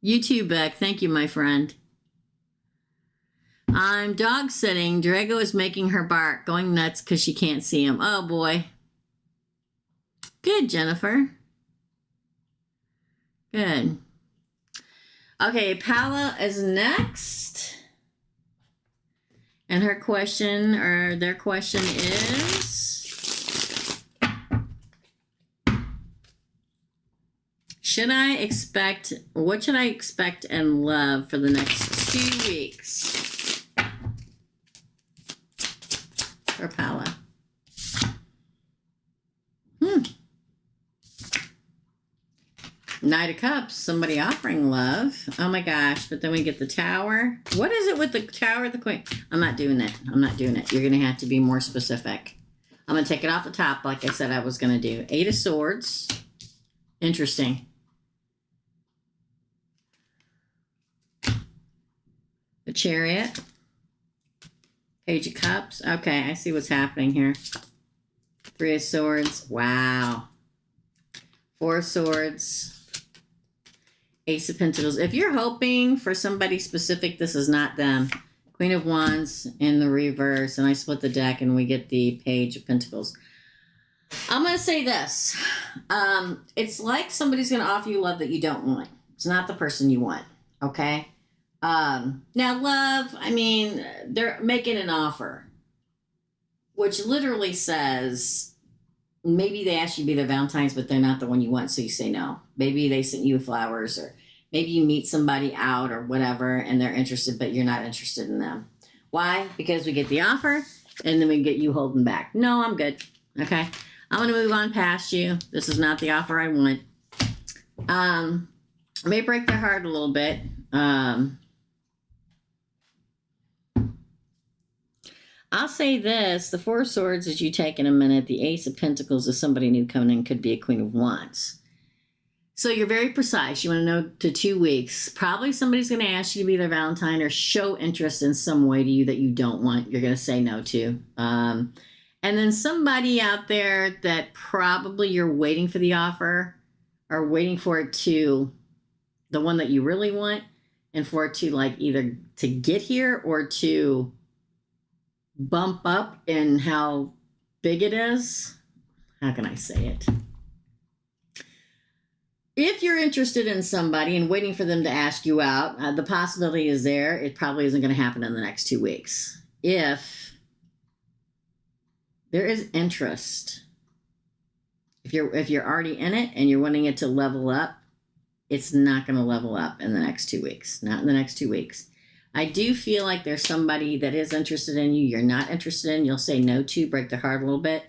You too, Beck. Thank you, my friend. I'm dog sitting. Drago is making her bark, going nuts because she can't see him. Oh, boy. Good, Jennifer. Good. Okay, Paula is next. And her question, or their question is, what should I expect and love for the next 2 weeks? for Paula? Knight of Cups, somebody offering love. Oh my gosh, but then we get the Tower. What is it with the Tower, the Queen? I'm not doing it. I'm not doing it. You're going to have to be more specific. I'm going to take it off the top like I said I was going to do. 8 of Swords. Interesting. The Chariot. Page of Cups. Okay, I see what's happening here. 3 of Swords. Wow. 4 of Swords. Ace of Pentacles. If you're hoping for somebody specific, this is not them. Queen of Wands in the reverse. And I split the deck and we get the Page of Pentacles. I'm going to say this. It's like somebody's going to offer you love that you don't want. It's not the person you want. Okay? Now, love, I mean, they're making an offer, which literally says, maybe they asked you to be their Valentine's, but they're not the one you want, so you say no. Maybe they sent you flowers, or maybe you meet somebody out or whatever, and they're interested, but you're not interested in them. Why? Because we get the offer, and then we get you holding back. No, I'm good. Okay? I'm going to move on past you. This is not the offer I want. May break their heart a little bit. I'll say this, the 4 of Swords is you take in a minute. The Ace of Pentacles is somebody new coming in, could be a Queen of Wands. So you're very precise. You want to know to 2 weeks. Probably somebody's going to ask you to be their Valentine or show interest in some way to you that you don't want. You're going to say no to. And then somebody out there that probably you're waiting for the offer or waiting for it to, the one that you really want, and for it to like either to get here or to bump up in how big it is. How can I say it? If you're interested in somebody and waiting for them to ask you out, the possibility is there. It probably isn't going to happen in the next 2 weeks. If there is interest, if you're already in it and you're wanting it to level up, it's not going to level up in the next 2 weeks. Not in the next 2 weeks. I do feel like there's somebody that is interested in you. You're not interested in. You'll say no to, break their heart a little bit.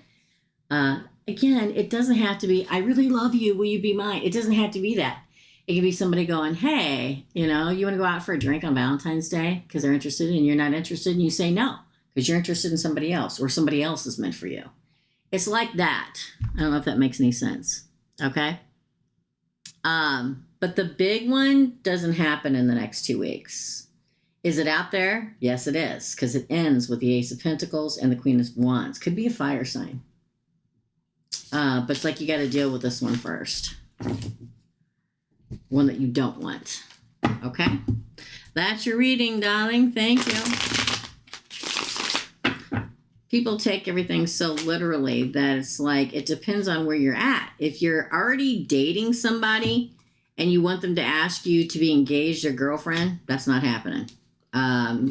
Again, it doesn't have to be, I really love you. Will you be mine? It doesn't have to be that. It can be somebody going, hey, you know, you want to go out for a drink on Valentine's Day because they're interested and you're not interested, and you say no because you're interested in somebody else or somebody else is meant for you. It's like that. I don't know if that makes any sense. Okay. But the big one doesn't happen in the next 2 weeks. Is it out there? Yes, it is, because it ends with the Ace of Pentacles and the Queen of Wands. Could be a fire sign. But it's like you got to deal with this one first. One that you don't want. Okay? That's your reading, darling. Thank you. People take everything so literally that it's like it depends on where you're at. If you're already dating somebody and you want them to ask you to be engaged or girlfriend, that's not happening.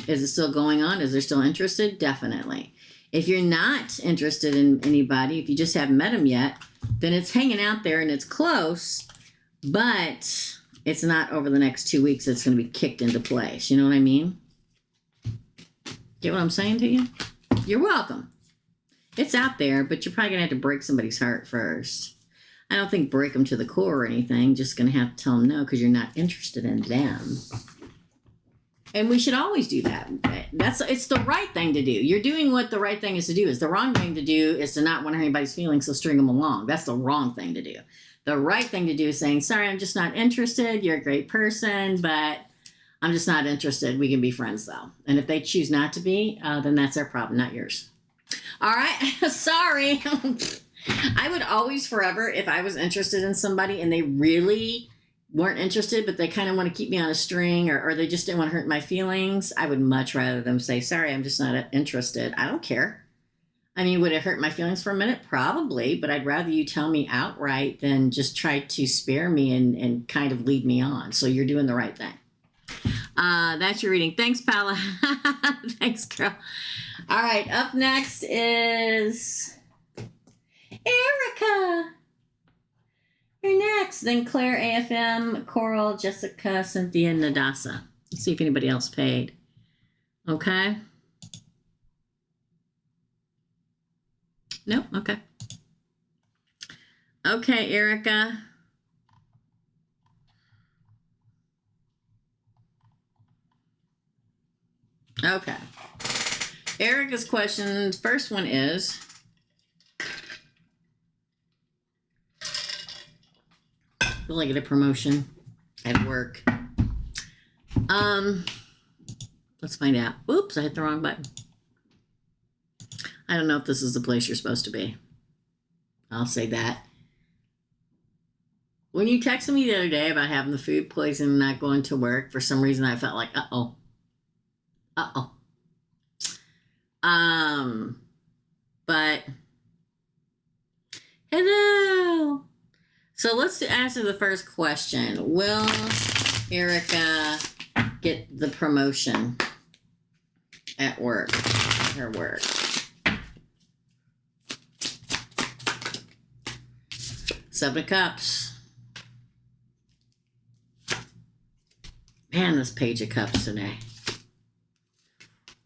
Is it still going on? Is there still interested? Definitely. If you're not interested in anybody, if you just haven't met them yet, then it's hanging out there and it's close, but it's not over the next 2 weeks. It's going to be kicked into place. You know what I mean? Get what I'm saying to you? You're welcome. It's out there, but you're probably going to have to break somebody's heart first. I don't think break them to the core or anything. Just going to have to tell them no because you're not interested in them. And we should always do that. It's the right thing to do. You're doing what the right thing is to do. The wrong thing to do is to not want anybody's feelings, so string them along. That's the wrong thing to do. The right thing to do is saying, sorry, I'm just not interested. You're a great person, but I'm just not interested. We can be friends, though. And if they choose not to be, then that's their problem, not yours. All right. Sorry. I would always forever, if I was interested in somebody and they really weren't interested, but they kind of want to keep me on a string, or they just didn't want to hurt my feelings, I would much rather them say, sorry, I'm just not interested. I don't care. I mean, would it hurt my feelings for a minute? Probably, but I'd rather you tell me outright than just try to spare me and kind of lead me on. So you're doing the right thing. That's your reading. Thanks, Paula. Thanks, girl. All right, up next is Erica. You're next. Then Claire, AFM, Coral, Jessica, Cynthia, and Nadasa. Let's see if anybody else paid. Okay. Nope. Okay. Okay, Erica. Okay. Erica's question, first one is, will I get a promotion at work? Let's find out. Oops, I hit the wrong button. I don't know if this is the place you're supposed to be. I'll say that. When you texted me the other day about having the food poisoning and not going to work, for some reason I felt like, uh-oh. But hello. So let's answer the first question. Will Erica get the promotion at work, her work? Seven of Cups. Man, this Page of Cups today.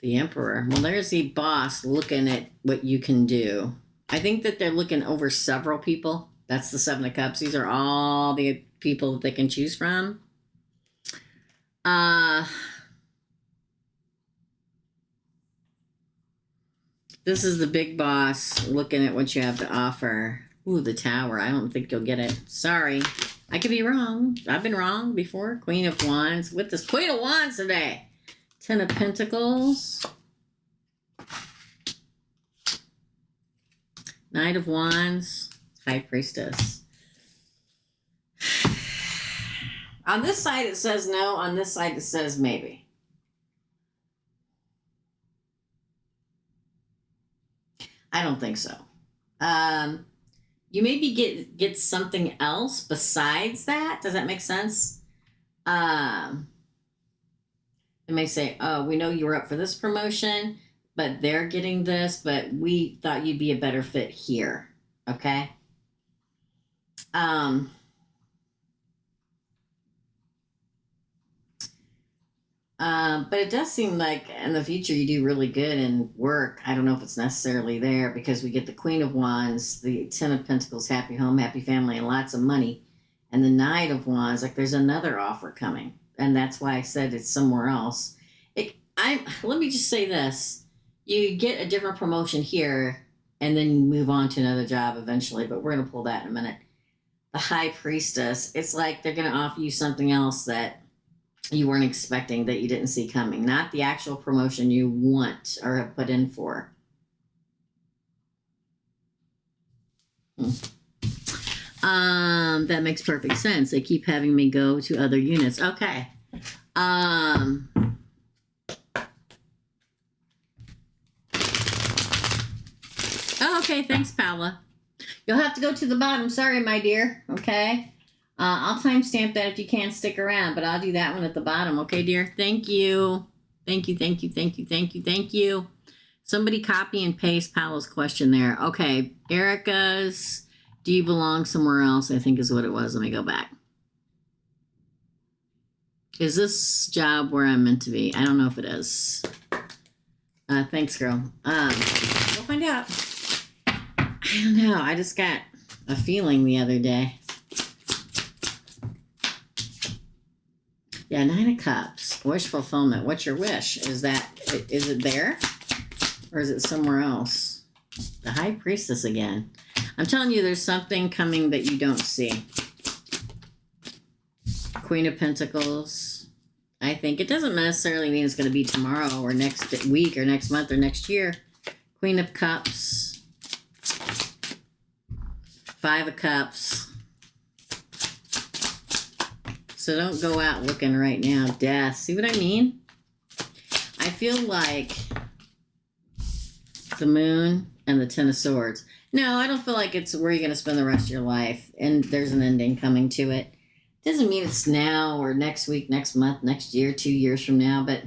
The Emperor. Well, there's the boss looking at what you can do. I think that they're looking over several people. That's the Seven of Cups. These are all the people that they can choose from. This is the big boss looking at what you have to offer. Ooh, the Tower. I don't think you'll get it. Sorry. I could be wrong. I've been wrong before. Queen of Wands. With this Queen of Wands today. Ten of Pentacles. Knight of Wands. High Priestess. On this side it says no. On this side it says maybe. I don't think so. You maybe get something else besides that. Does that make sense? They may say, oh, we know you were up for this promotion, but they're getting this, but we thought you'd be a better fit here. Okay? But it does seem like in the future you do really good in work. I don't know if it's necessarily there because we get the Queen of Wands, the Ten of Pentacles, happy home, happy family, and lots of money. And the Knight of Wands, like there's another offer coming. And that's why I said it's somewhere else. Let me just say this. You get a different promotion here and then you move on to another job eventually, but we're going to pull that in a minute. The High Priestess, it's like they're going to offer you something else that you weren't expecting, that you didn't see coming. Not the actual promotion you want or have put in for. That makes perfect sense. They keep having me go to other units. Okay. Oh, okay. Thanks, Paula. You'll have to go to the bottom. Sorry, my dear. Okay. I'll timestamp that if you can't stick around, but I'll do that one at the bottom. Okay, dear? Thank you. Thank you, thank you, thank you, thank you, thank you. Somebody copy and paste Paula's question there. Okay, Erica's, do you belong somewhere else? I think is what it was. Let me go back. Is this job where I'm meant to be? I don't know if it is. Thanks, girl. We'll find out. I don't know. I just got a feeling the other day. Yeah, Nine of Cups. Wish fulfillment. What's your wish? Is it there? Or is it somewhere else? The High Priestess again. I'm telling you, there's something coming that you don't see. Queen of Pentacles. I think it doesn't necessarily mean it's going to be tomorrow or next week or next month or next year. Queen of Cups. Five of Cups. So don't go out looking right now. Death. See what I mean? I feel like the Moon and the Ten of Swords. No, I don't feel like it's where you're going to spend the rest of your life. And there's an ending coming to it. Doesn't mean it's now or next week, next month, next year, 2 years from now. But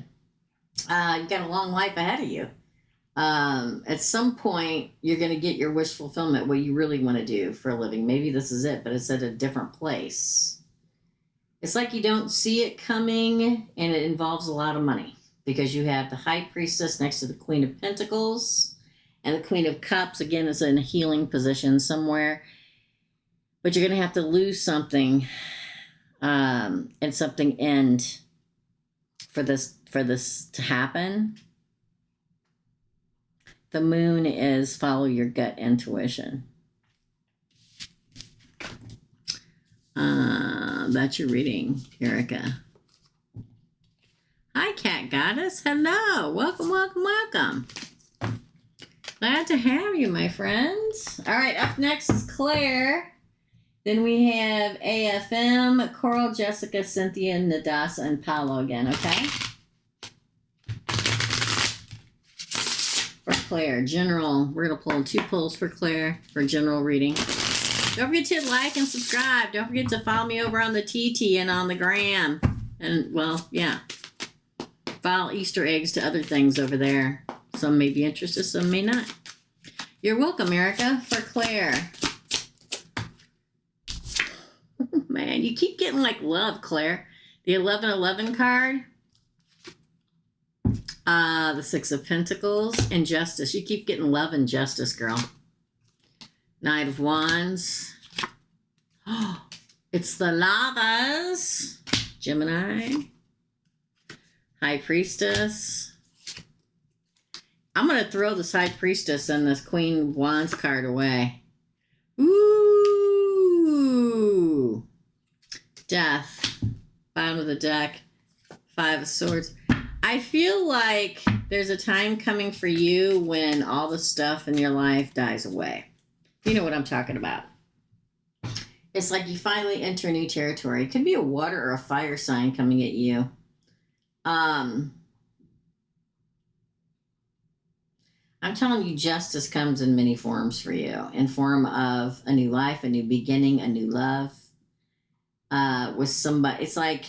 you've got a long life ahead of you. At some point, you're going to get your wish fulfillment, what you really want to do for a living. Maybe this is it, but it's at a different place. It's like you don't see it coming, and it involves a lot of money because you have the High Priestess next to the Queen of Pentacles, And the Queen of Cups, again, is in a healing position somewhere. But you're going to have to lose something and something end for this to happen. The Moon is follow your gut intuition. That's your reading, Erica. Hi, Cat Goddess. Hello. Welcome, welcome, welcome. Glad to have you, my friends. All right, up next is Claire. Then we have AFM, Coral, Jessica, Cynthia, Nadasa, and Paolo again, okay? For Claire, general. We're going to pull 2 pulls for Claire for general reading. Don't forget to like and subscribe. Don't forget to follow me over on the TT and on the gram. And, well, yeah. File Easter eggs to other things over there. Some may be interested, some may not. You're welcome, Erica, for Claire. Man, you keep getting like love, Claire. The 1111 card. The 6 of Pentacles and Justice. You keep getting love and justice, girl. Knight of Wands. Oh, it's the Lavas. Gemini. High Priestess. I'm going to throw this High Priestess and this Queen of Wands card away. Ooh. Death. Bottom of the deck. 5 of Swords. I feel like there's a time coming for you when all the stuff in your life dies away. You know what I'm talking about. It's like you finally enter new territory. It could be a water or a fire sign coming at you. I'm telling you, justice comes in many forms for you. In form of a new life, a new beginning, a new love. With somebody. It's like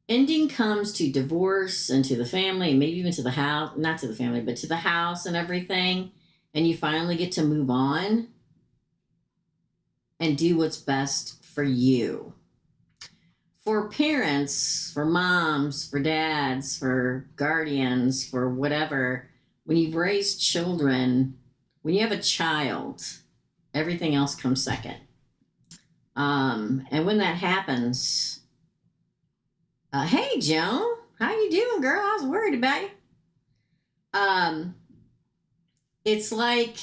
ending comes to divorce and to the family, and maybe even to the house. Not to the family, but to the house and everything. And you finally get to move on and do what's best for you. For parents, for moms, for dads, for guardians, for whatever, when you've raised children, when you have a child, everything else comes second. And when that happens, hey, Joan, how you doing, girl? I was worried about you. It's like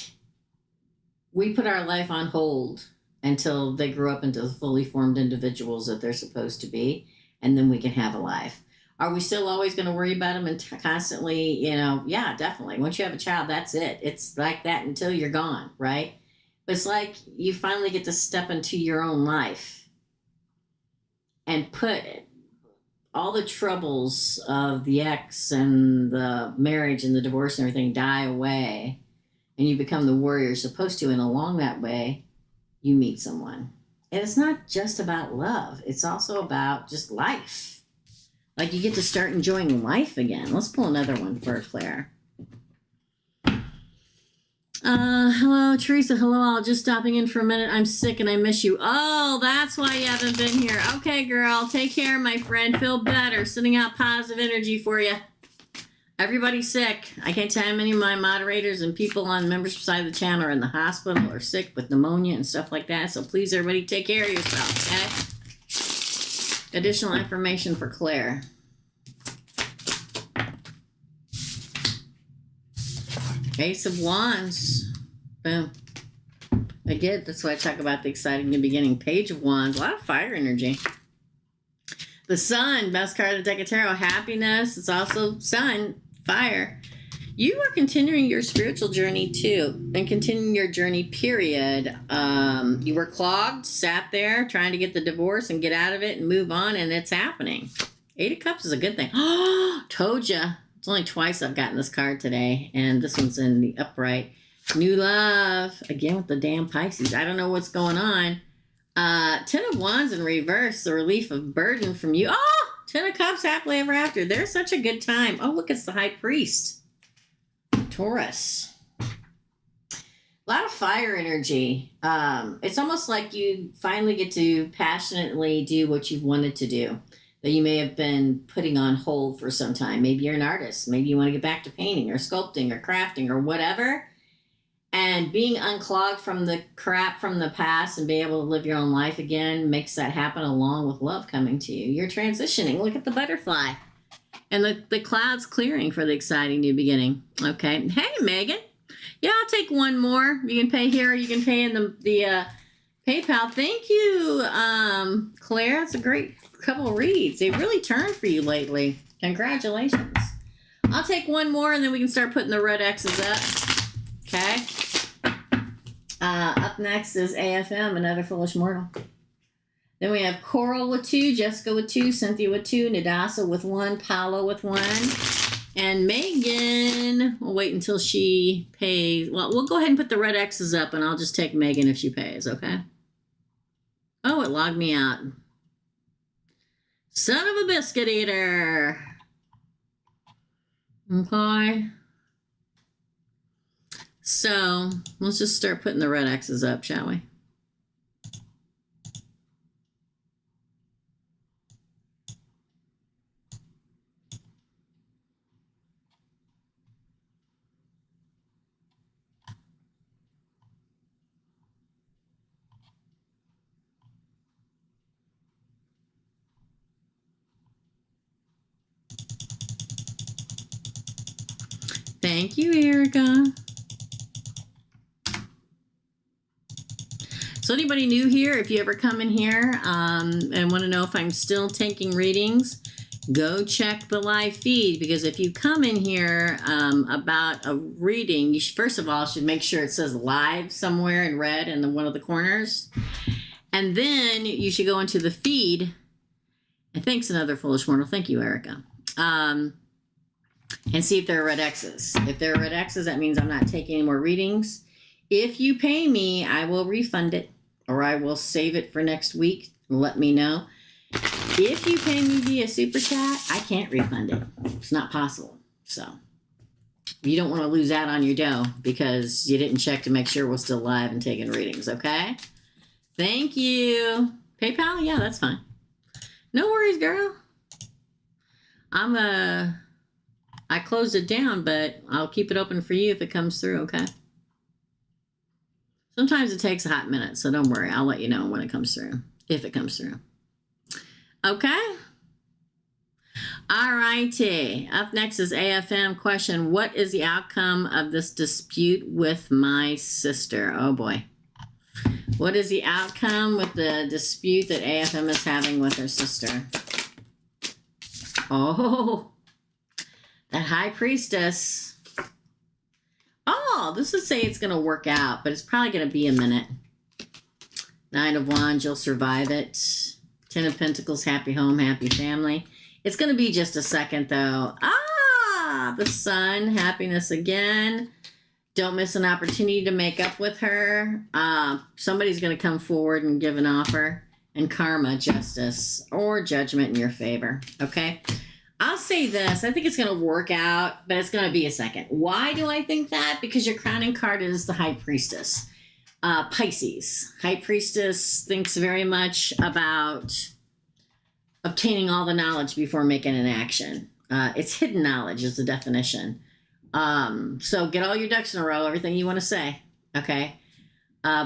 we put our life on hold until they grow up into the fully formed individuals that they're supposed to be, and then we can have a life. Are we still always going to worry about them and constantly, yeah, definitely. Once you have a child, that's it. It's like that until you're gone, right? But it's like you finally get to step into your own life and put all the troubles of the ex and the marriage and the divorce and everything die away, and you become the warrior you're supposed to, and along that way, you meet someone. And it's not just about love. It's also about just life. Like you get to start enjoying life again. Let's pull another one for Claire. Hello, Teresa. Hello, all. Just stopping in for a minute. I'm sick and I miss you. Oh, that's why you haven't been here. Okay, girl. Take care, my friend. Feel better. Sending out positive energy for you. Everybody's sick. I can't tell you how many of my moderators and people on members beside the channel are in the hospital or sick with pneumonia and stuff like that. So please, everybody, take care of yourself, okay? Additional information for Claire. Ace of Wands. Boom. Again, that's why I talk about the exciting new beginning. Page of Wands. A lot of fire energy. The Sun. Best card of the deck of tarot. Happiness. It's also Sun. Fire. You are continuing your spiritual journey too. And continuing your journey, period. You were clogged. Sat there trying to get the divorce and get out of it and move on. And it's happening. 8 of Cups is a good thing. Oh, told ya. It's only twice I've gotten this card today, and this one's in the upright. New love, again with the damn Pisces. I don't know what's going on. 10 of Wands in reverse, the relief of burden from you. Oh, 10 of Cups, happily ever after. There's such a good time. Oh, look, it's the High Priest. Taurus. A lot of fire energy. It's almost like you finally get to passionately do what you've wanted to do. that you may have been putting on hold for some time. Maybe you're an artist. Maybe you want to get back to painting or sculpting or crafting or whatever. And being unclogged from the crap from the past and be able to live your own life again makes that happen, along with love coming to you. You're transitioning. Look at the butterfly. And the clouds clearing for the exciting new beginning. Okay. Hey, Megan. Yeah, I'll take one more. You can pay here. Or you can pay in the PayPal. Thank you, Claire. That's a great couple of reads. They really turned for you lately. Congratulations. I'll take one more, and then we can start putting the red X's up. Okay. Up next is AFM, Another Foolish Mortal. Then we have Coral with 2, Jessica with 2, Cynthia with 2, Nadasa with 1, Paolo with 1, and Megan. We'll wait until she pays. Well, we'll go ahead and put the red X's up, and I'll just take Megan if she pays, okay? Oh, it logged me out. Son of a biscuit eater. Okay. So let's just start putting the red X's up, shall we? Thank you, Erica. So anybody new here, if you ever come in here and want to know if I'm still taking readings, go check the live feed, because if you come in here about a reading, you should, first of all, should make sure it says live somewhere in red in one of the corners. And then you should go into the feed. And thanks, Another Foolish Mortal. Thank you, Erica. And see if there are red X's. If there are red X's, that means I'm not taking any more readings. If you pay me, I will refund it, or I will save it for next week. Let me know. If you pay me via Super Chat, I can't refund it. It's not possible. So you don't want to lose out on your dough because you didn't check to make sure we're still live and taking readings, okay? Thank you. PayPal? Yeah, that's fine. No worries, girl. I closed it down, but I'll keep it open for you if it comes through, okay? Sometimes it takes a hot minute, so don't worry. I'll let you know when it comes through, if it comes through. Okay? All righty. Up next is AFM question. What is the outcome of this dispute with my sister? Oh, boy. What is the outcome with the dispute that AFM is having with her sister? Oh, that High Priestess. Oh, this would say it's going to work out, but it's probably going to be a minute. 9 of Wands, you'll survive it. 10 of Pentacles, happy home, happy family. It's going to be just a second, though. Ah, the Sun, happiness again. Don't miss an opportunity to make up with her. Somebody's going to come forward and give an offer. And karma, justice, or judgment in your favor, okay? I'll say this. I think it's going to work out, but it's going to be a second. Why do I think that? Because your crowning card is the High Priestess. Pisces. High Priestess thinks very much about obtaining all the knowledge before making an action. It's hidden knowledge is the definition. So get all your ducks in a row, everything you want to say, okay?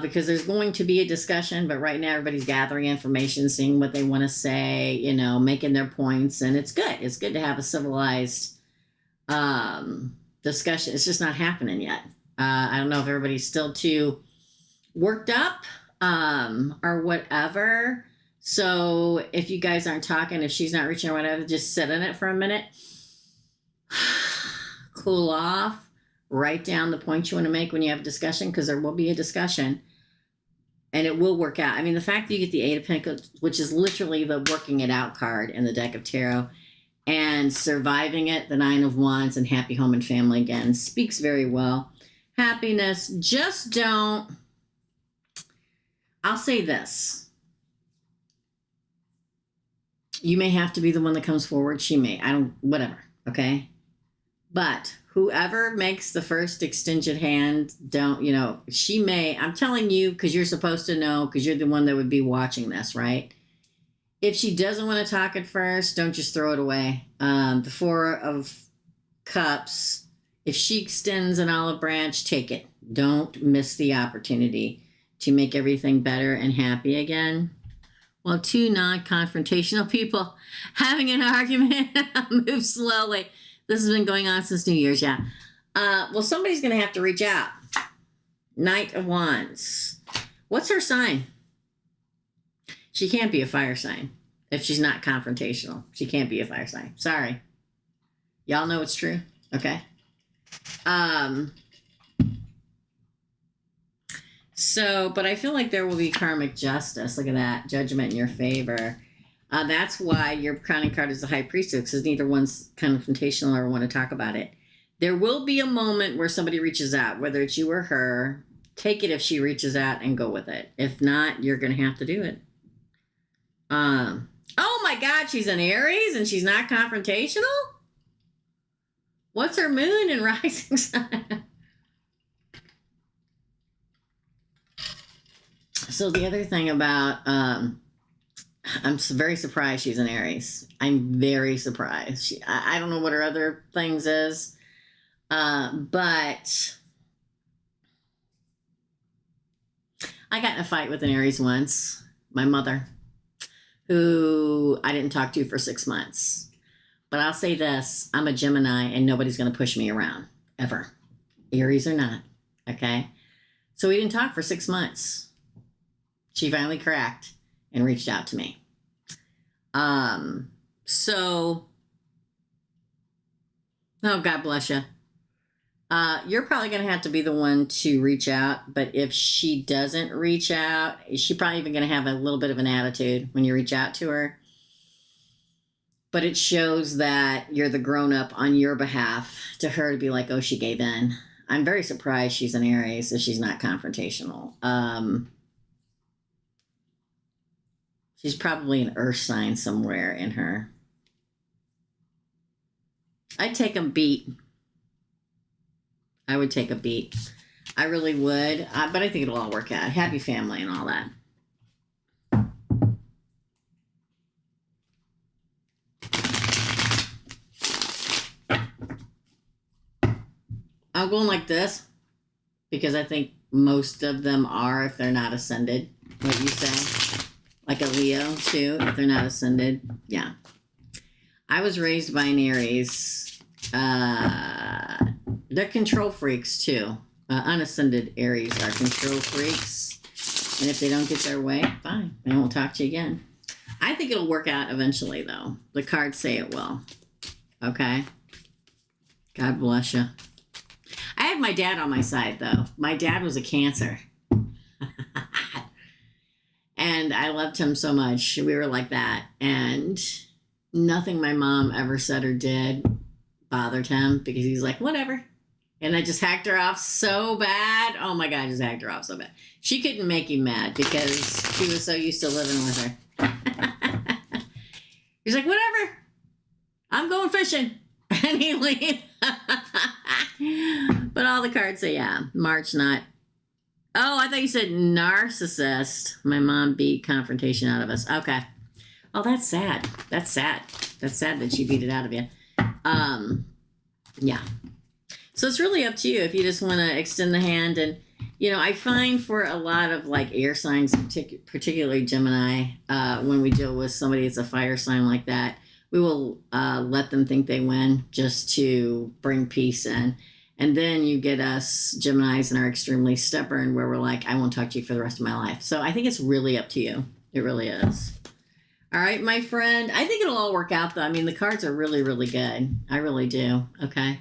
Because there's going to be a discussion, but right now everybody's gathering information, seeing what they want to say, you know, making their points, and it's good. It's good to have a civilized discussion. It's just not happening yet. I don't know if everybody's still too worked up or whatever. So if you guys aren't talking, if she's not reaching or whatever, just sit in it for a minute. Cool off. Write down the points you want to make when you have a discussion, because there will be a discussion and it will work out. I mean, the fact that you get the 8 of Pentacles, which is literally the working it out card in the deck of tarot, and surviving it, the 9 of Wands, and happy home and family again, speaks very well. Happiness. Just don't. I'll say this. You may have to be the one that comes forward. She may. I don't, whatever. Okay. But whoever makes the first extended hand, don't, you know, she may, I'm telling you, because you're supposed to know, because you're the one that would be watching this, right? If she doesn't want to talk at first, don't just throw it away. The Four of Cups, if she extends an olive branch, take it. Don't miss the opportunity to make everything better and happy again. Well, two non-confrontational people having an argument. Move slowly. This has been going on since New Year's, yeah. Well, somebody's going to have to reach out. Knight of Wands. What's her sign? She can't be a fire sign. If she's not confrontational, she can't be a fire sign. Sorry. Y'all know it's true? Okay. But I feel like there will be karmic justice. Look at that. Judgment in your favor. That's why your crowning card is the High Priestess, because neither one's confrontational or want to talk about it. There will be a moment where somebody reaches out, whether it's you or her. Take it if she reaches out and go with it. If not, you're going to have to do it. Oh my God, she's an Aries and she's not confrontational? What's her moon and rising sign? So the other thing about, I'm very surprised she's an Aries. I'm very surprised. I don't know what her other things is, but I got in a fight with an Aries once, my mother, who I didn't talk to for 6 months. But I'll say this, I'm a Gemini and nobody's going to push me around, ever. Aries or not, okay? So we didn't talk for 6 months. She finally cracked and reached out to me. Oh, God bless you. You're probably going to have to be the one to reach out, but if she doesn't reach out, she's probably even going to have a little bit of an attitude when you reach out to her. But it shows that you're the grown-up on your behalf to her to be like, oh, she gave in. I'm very surprised she's an Aries if she's not confrontational. She's probably an earth sign somewhere in her. I'd take a beat. I would take a beat. I really would. But I think it'll all work out. Happy family and all that. I'm going like this because I think most of them are, if they're not ascended. What you say? Like a Leo, too, if they're not ascended. Yeah. I was raised by an Aries. They're control freaks, too. Unascended Aries are control freaks. And if they don't get their way, fine. They won't talk to you again. I think it'll work out eventually, though. The cards say it will. Okay? God bless you. I had my dad on my side, though. My dad was a Cancer. And I loved him so much. We were like that. And nothing my mom ever said or did bothered him because he's like, whatever. And I just hacked her off so bad. Oh my God, I just hacked her off so bad. She couldn't make him mad because he was so used to living with her. He's like, whatever. I'm going fishing. And he leaves. But all the cards say, yeah, March not. Oh, I thought you said narcissist. My mom beat confrontation out of us. Okay. Oh, that's sad. That's sad. That's sad that she beat it out of you. Yeah. So it's really up to you if you just want to extend the hand. And, you know, I find for a lot of like air signs, particularly Gemini, when we deal with somebody that's a fire sign like that, we will let them think they win just to bring peace in. And then you get us Geminis and are extremely stubborn where we're like, I won't talk to you for the rest of my life. So I think it's really up to you. It really is. All right, my friend. I think it'll all work out, though. I mean, the cards are really, really good. I really do. Okay.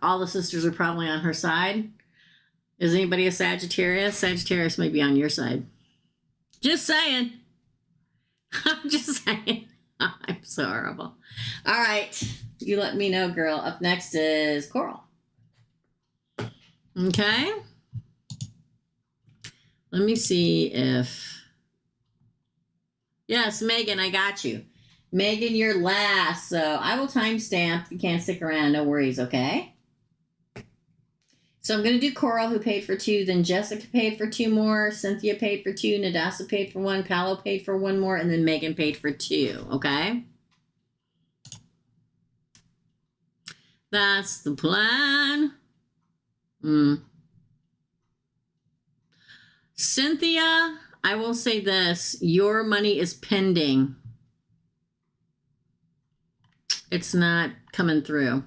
All the sisters are probably on her side. Is anybody a Sagittarius? Sagittarius may be on your side. Just saying. I'm just saying. I'm so horrible. All right. You let me know, girl. Up next is Coral. Okay. Let me see if... Yes, Megan, I got you. Megan, you're last. So I will timestamp. You can't stick around. No worries, okay? So I'm going to do Coral, who paid for 2. Then Jessica paid for 2 more. Cynthia paid for 2. Nadasa paid for 1. Paolo paid for 1 more. And then Megan paid for 2. Okay? That's the plan. Cynthia, I will say this. Your money is pending. It's not coming through.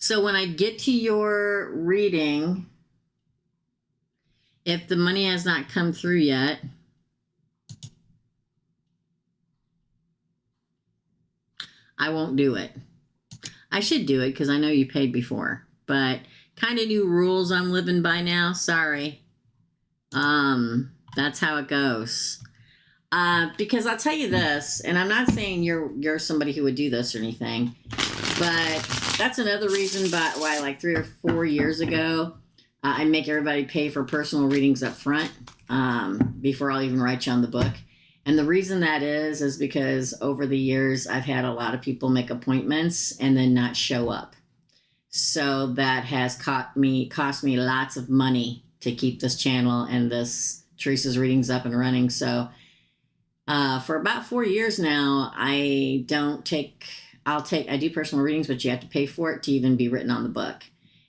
So when I get to your reading, if the money has not come through yet, I won't do it. I should do it because I know you paid before, but kind of new rules I'm living by now. Sorry. That's how it goes. Because I'll tell you this, and I'm not saying you're somebody who would do this or anything, but that's another reason why like 3 or 4 years ago, I make everybody pay for personal readings up front before I'll even write you on the book. And the reason that is because over the years, I've had a lot of people make appointments and then not show up. So that has cost me lots of money to keep this channel and this Teresa's readings up and running. So for about 4 years now, I do personal readings, but you have to pay for it to even be written on the book.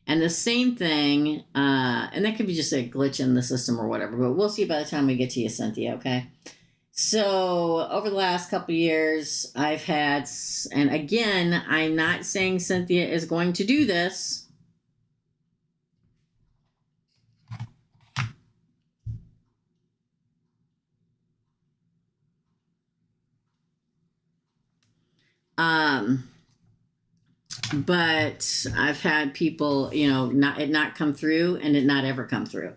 And the same thing, and that could be just a glitch in the system or whatever, but we'll see by the time we get to you, Cynthia, okay? So over the last couple of years, I've had, and again, I'm not saying Cynthia is going to do this. But I've had people, not come through and it not ever come through.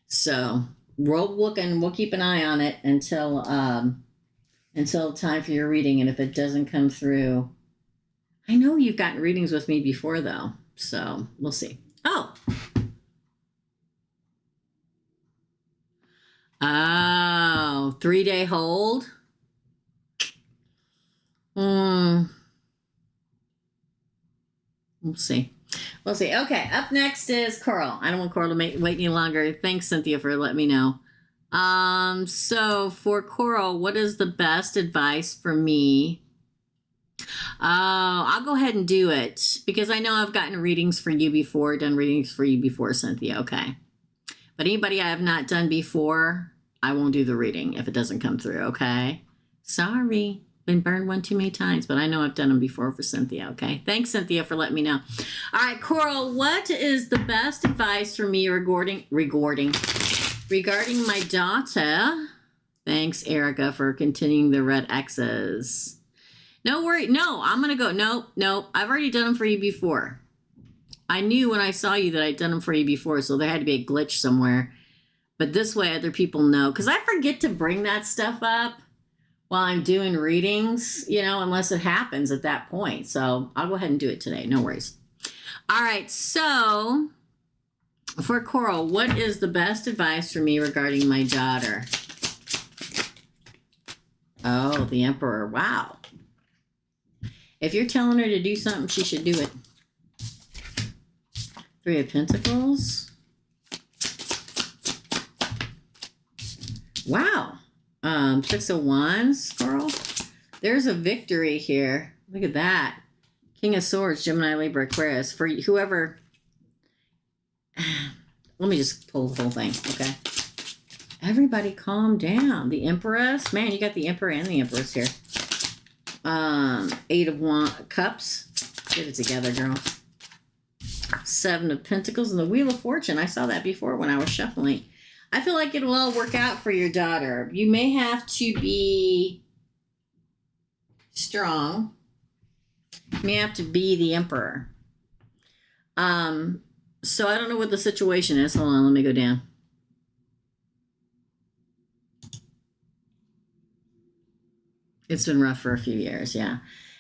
So we'll keep an eye on it until time for your reading. And if it doesn't come through, I know you've gotten readings with me before though. So we'll see. Oh, 3-day hold. We'll see. We'll see. Okay, up next is Coral. I don't want Coral to wait any longer. Thanks, Cynthia, for letting me know. So for Coral, what is the best advice for me? I'll go ahead and do it because I know I've gotten readings for you before, done readings for you before, Cynthia. Okay. But anybody I have not done before, I won't do the reading if it doesn't come through. Okay. Sorry. Been burned one too many times, but I know I've done them before for Cynthia. Okay. Thanks, Cynthia, for letting me know. All right, Coral, what is the best advice for me regarding my daughter? Thanks, Erica, for continuing the red X's. No worry. No, I'm going to go. Nope. I've already done them for you before. I knew when I saw you that I'd done them for you before, so there had to be a glitch somewhere. But this way other people know, because I forget to bring that stuff up while I'm doing readings, unless it happens at that point. So I'll go ahead and do it today. No worries. All right. So for Coral, what is the best advice for me regarding my daughter? Oh, the Emperor. Wow. If you're telling her to do something, she should do it. 3 of Pentacles. Wow. 6 of Wands, Coral. There's a victory here. Look at that. King of Swords, Gemini, Libra, Aquarius. For whoever... Let me just pull the whole thing, okay? Everybody calm down. The Empress. Man, you got the Emperor and the Empress here. 8 of Cups. Get it together, girl. 7 of Pentacles and the Wheel of Fortune. I saw that before when I was shuffling. I feel like it'll all work out for your daughter. You may have to be strong. You may have to be the Emperor. So I don't know what the situation is. Hold on, let me go down. It's been rough for a few years, yeah.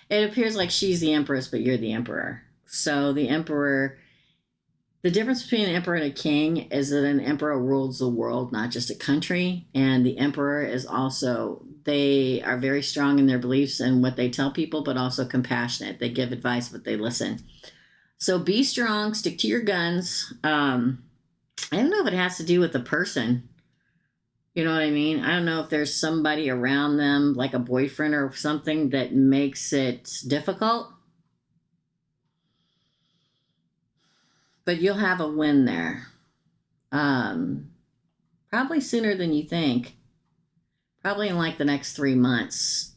It appears like she's the Empress, but you're the Emperor. So the Emperor... The difference between an emperor and a king is that an emperor rules the world, not just a country. And the emperor is also, they are very strong in their beliefs and what they tell people, but also compassionate. They give advice, but they listen. So be strong, stick to your guns. I don't know if it has to do with the person. You know what I mean? I don't know if there's somebody around them, like a boyfriend or something, that makes it difficult. But you'll have a win there. Probably sooner than you think. Probably in like the next 3 months.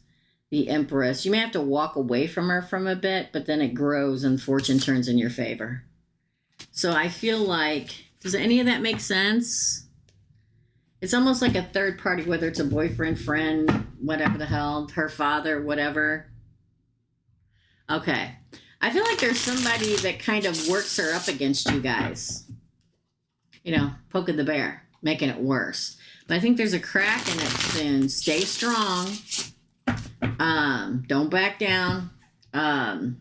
The Empress. You may have to walk away from her from a bit, but then it grows and fortune turns in your favor. So I feel like, does any of that make sense? It's almost like a third party, whether it's a boyfriend, friend, whatever the hell, her father, whatever. Okay. I feel like there's somebody that kind of works her up against you guys. You know, poking the bear, making it worse. But I think there's a crack in it soon. Stay strong. Don't back down. And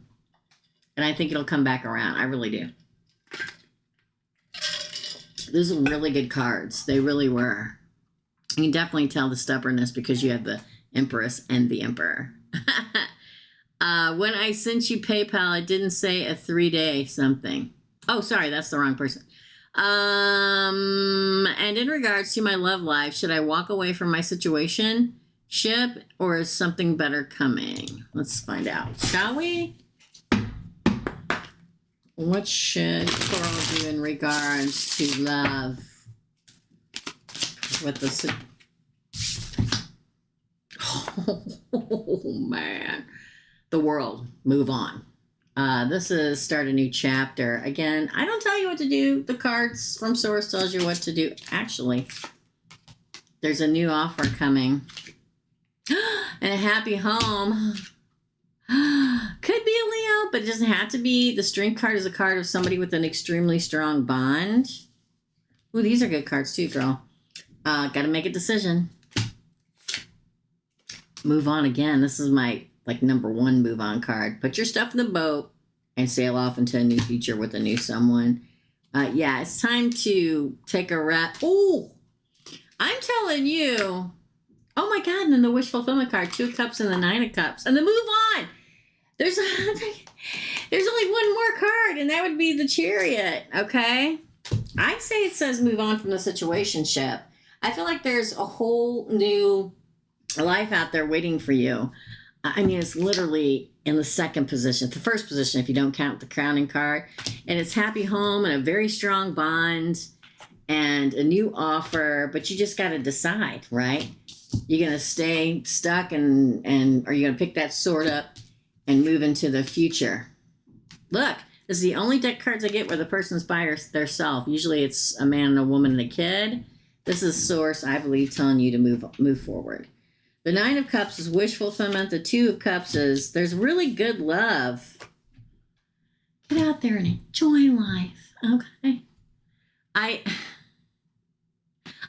I think it'll come back around. I really do. Those are really good cards. They really were. You can definitely tell the stubbornness because you have the Empress and the Emperor. When I sent you PayPal, it didn't say a 3-day something. Oh, sorry, that's the wrong person. And in regards to my love life, should I walk away from my situation, or is something better coming? Let's find out, shall we? What should Coral do in regards to love? With the oh man, the world, move on. This is start a new chapter. Again, I don't tell you what to do. The cards from Source tells you what to do. Actually, there's a new offer coming. And a happy home. Could be a Leo, but it doesn't have to be. The Strength card is a card of somebody with an extremely strong bond. Ooh, these are good cards too, girl. Got to make a decision. Move on again. This is my number one move on card. Put your stuff in the boat and sail off into a new future with a new someone. Yeah, it's time to take a rest. Oh, I'm telling you. Oh my God, and then the wish fulfillment card, 2 of Cups and the 9 of Cups. And the move on. There's only one more card, and that would be the Chariot, okay? I'd say it says move on from the situationship. I feel like there's a whole new life out there waiting for you. I mean, it's literally in the second position, the first position if you don't count the crowning card. And it's happy home and a very strong bond and a new offer, but you just got to decide, right? You're going to stay stuck and are you going to pick that sword up and move into the future? Look, this is the only deck cards I get where the person's by theirself. Usually it's a man and a woman and a kid. This is Source, I believe, telling you to move forward. The 9 of Cups is wish fulfillment. The 2 of Cups is there's really good love. Get out there and enjoy life, okay? I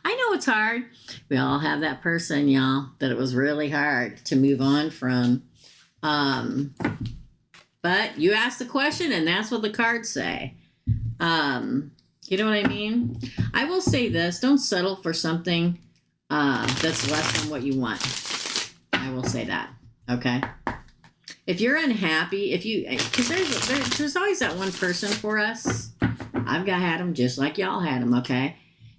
know it's hard. We all have that person, y'all, that it was really hard to move on from. But you asked the question, and that's what the cards say. You know what I mean? I will say this. Don't settle for something that's less than what you want. I will say that, okay? If you're unhappy, because there's always that one person for us. I've had them just like y'all had them, okay?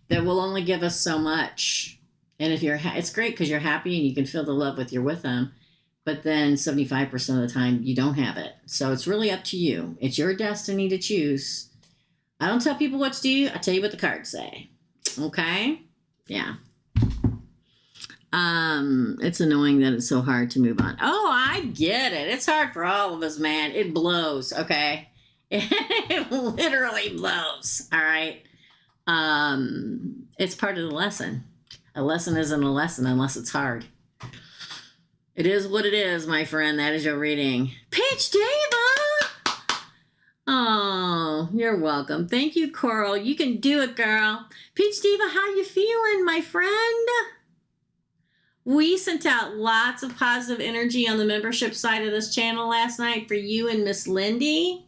That will only give us so much. And if it's great because you're happy and you can feel the love with them. But then 75% of the time you don't have it. So it's really up to you. It's your destiny to choose. I don't tell people what to do. I tell you what the cards say. Okay? Yeah. It's annoying that it's so hard to move on. Oh, I get it. It's hard for all of us, man. It blows, okay? It literally blows, all right? It's part of the lesson. A lesson isn't a lesson unless it's hard. It is what it is, my friend. That is your reading. Peach Diva! Oh, you're welcome. Thank you, Coral. You can do it, girl. Peach Diva, how you feeling, my friend? We sent out lots of positive energy on the membership side of this channel last night for you and Miss Lindy.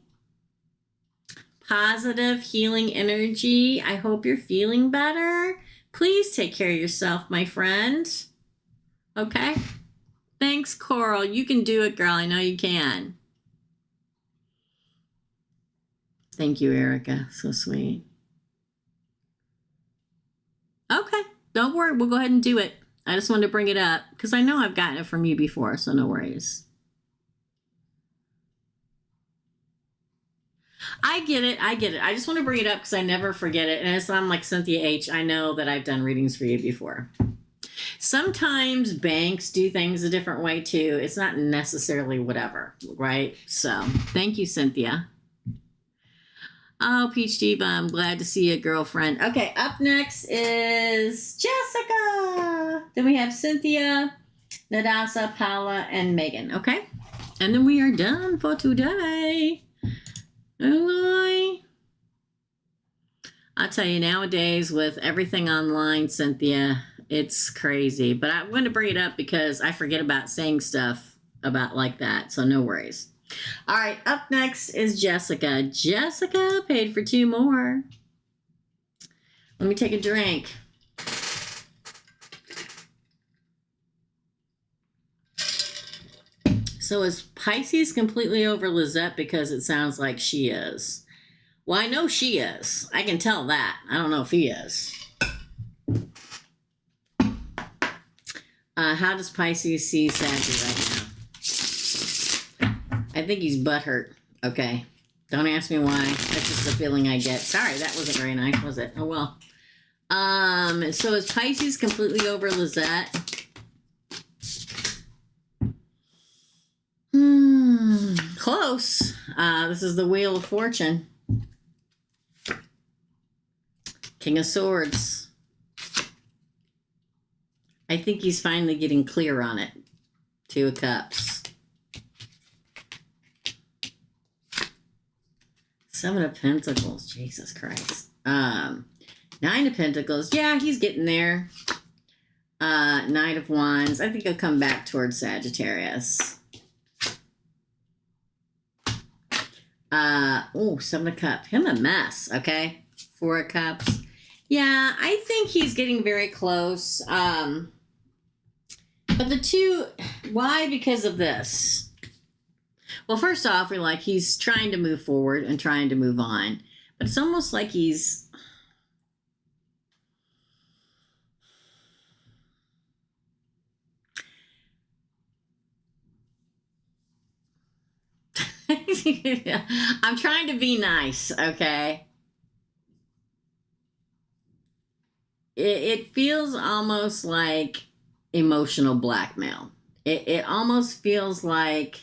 Positive healing energy. I hope you're feeling better. Please take care of yourself, my friend. Okay? Thanks, Coral. You can do it, girl. I know you can. Thank you, Erica. So sweet. Okay. Don't worry. We'll go ahead and do it. I just wanted to bring it up because I know I've gotten it from you before, so no worries. I get it. I get it. I just want to bring it up because I never forget it. And it's I'm like Cynthia H. I know that I've done readings for you before. Sometimes banks do things a different way too. It's not necessarily whatever, right? So thank you, Cynthia. Oh, Peach Diva, I'm glad to see you, girlfriend. Okay, up next is Jessica. Then we have Cynthia, Nadasa, Paula, and Megan. Okay, and then we are done for today. Bye. I'll tell you, nowadays with everything online, Cynthia, it's crazy. But I'm going to bring it up because I forget about saying stuff about like that. So no worries. All right, up next is Jessica. Jessica paid for 2 more. Let me take a drink. So is Pisces completely over Lizette because it sounds like she is? Well, I know she is. I can tell that. I don't know if he is. How does Pisces see Sagittarius right now? I think he's butthurt. Okay. Don't ask me why. That's just the feeling I get. Sorry, that wasn't very nice, was it? Oh, well. So is Pisces completely over Lizette? Close. This is the Wheel of Fortune. King of Swords. I think he's finally getting clear on it. 2 of Cups. 7 of Pentacles. Jesus Christ. 9 of Pentacles. Yeah, he's getting there. Knight of Wands. I think he'll come back towards Sagittarius. 7 of Cups. Him a mess, okay? 4 of Cups. Yeah, I think he's getting very close. But the 2, why? Because of this. Well, first off, we're like, he's trying to move forward and trying to move on. But it's almost like he's... I'm trying to be nice, okay? It feels almost like emotional blackmail. It almost feels like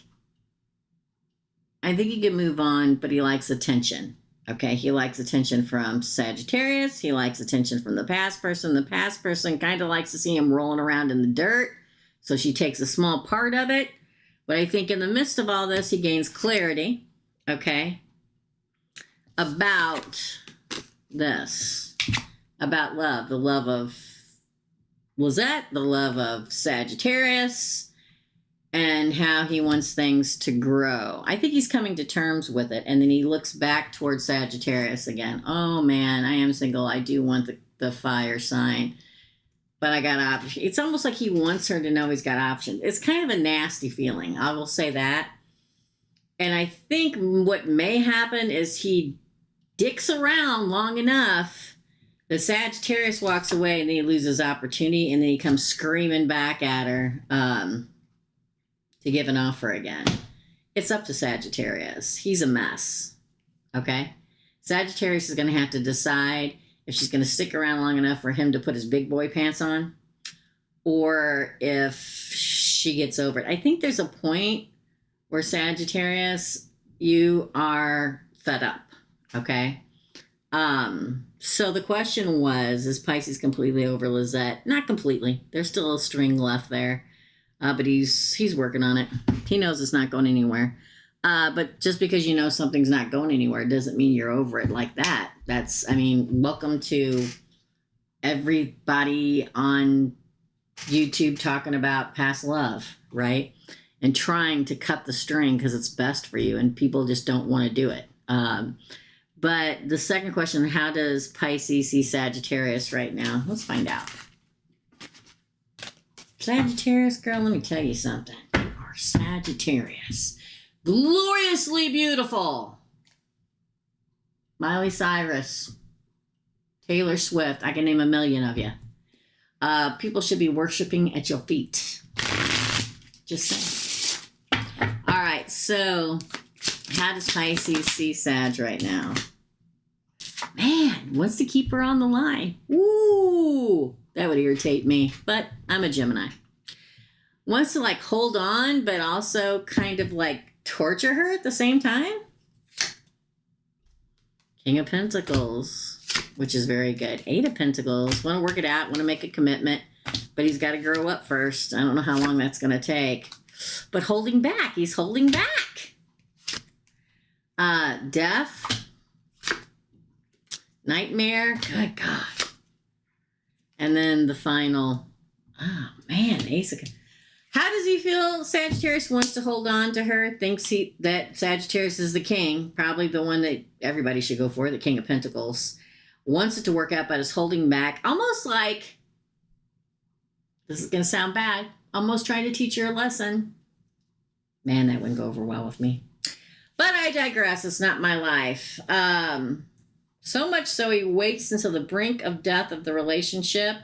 I think he can move on, but he likes attention. Okay, he likes attention from Sagittarius. He likes attention from the past person. The past person kind of likes to see him rolling around in the dirt, so she takes a small part of it. But I think in the midst of all this, he gains clarity, okay, about this, about love, the love of Lizette, the love of Sagittarius, and how he wants things to grow. I think he's coming to terms with it, and then he looks back towards Sagittarius again. Oh, man, I am single. I do want the fire sign. But I got options. It's almost like he wants her to know he's got options. It's kind of a nasty feeling. I will say that. And I think what may happen is he dicks around long enough that Sagittarius walks away and then he loses opportunity and then he comes screaming back at her to give an offer again. It's up to Sagittarius. He's a mess. Okay? Sagittarius is going to have to decide if she's going to stick around long enough for him to put his big boy pants on, or if she gets over it. I think there's a point where Sagittarius, you are fed up, okay? So the question was, is Pisces completely over Lizette? Not completely. There's still a string left there, but he's working on it. He knows it's not going anywhere. But just because you know something's not going anywhere doesn't mean you're over it like that. Welcome to everybody on YouTube talking about past love, right? And trying to cut the string because it's best for you, and people just don't want to do it. But the second question, how does Pisces see Sagittarius right now? Let's find out. Sagittarius, girl, let me tell you something. You are Sagittarius. Gloriously beautiful. Miley Cyrus, Taylor Swift. I can name a million of you. People should be worshiping at your feet. Just saying. All right, so how does Pisces see Sag right now? Man, wants to keep her on the line. Ooh, that would irritate me, but I'm a Gemini. Wants to like hold on, but also kind of like torture her at the same time. King of Pentacles, which is very good. Eight of Pentacles, want to work it out, want to make a commitment, but he's got to grow up first. I don't know how long that's going to take. But holding back, he's holding back. Death, Nightmare, good God. And then the final, oh man, Ace of... How does he feel Sagittarius wants to hold on to her? Thinks that Sagittarius is the king, probably the one that everybody should go for, the King of Pentacles. Wants it to work out, but is holding back. Almost like, this is going to sound bad, almost trying to teach her a lesson. Man, that wouldn't go over well with me. But I digress. It's not my life. So much so he waits until the brink of death of the relationship,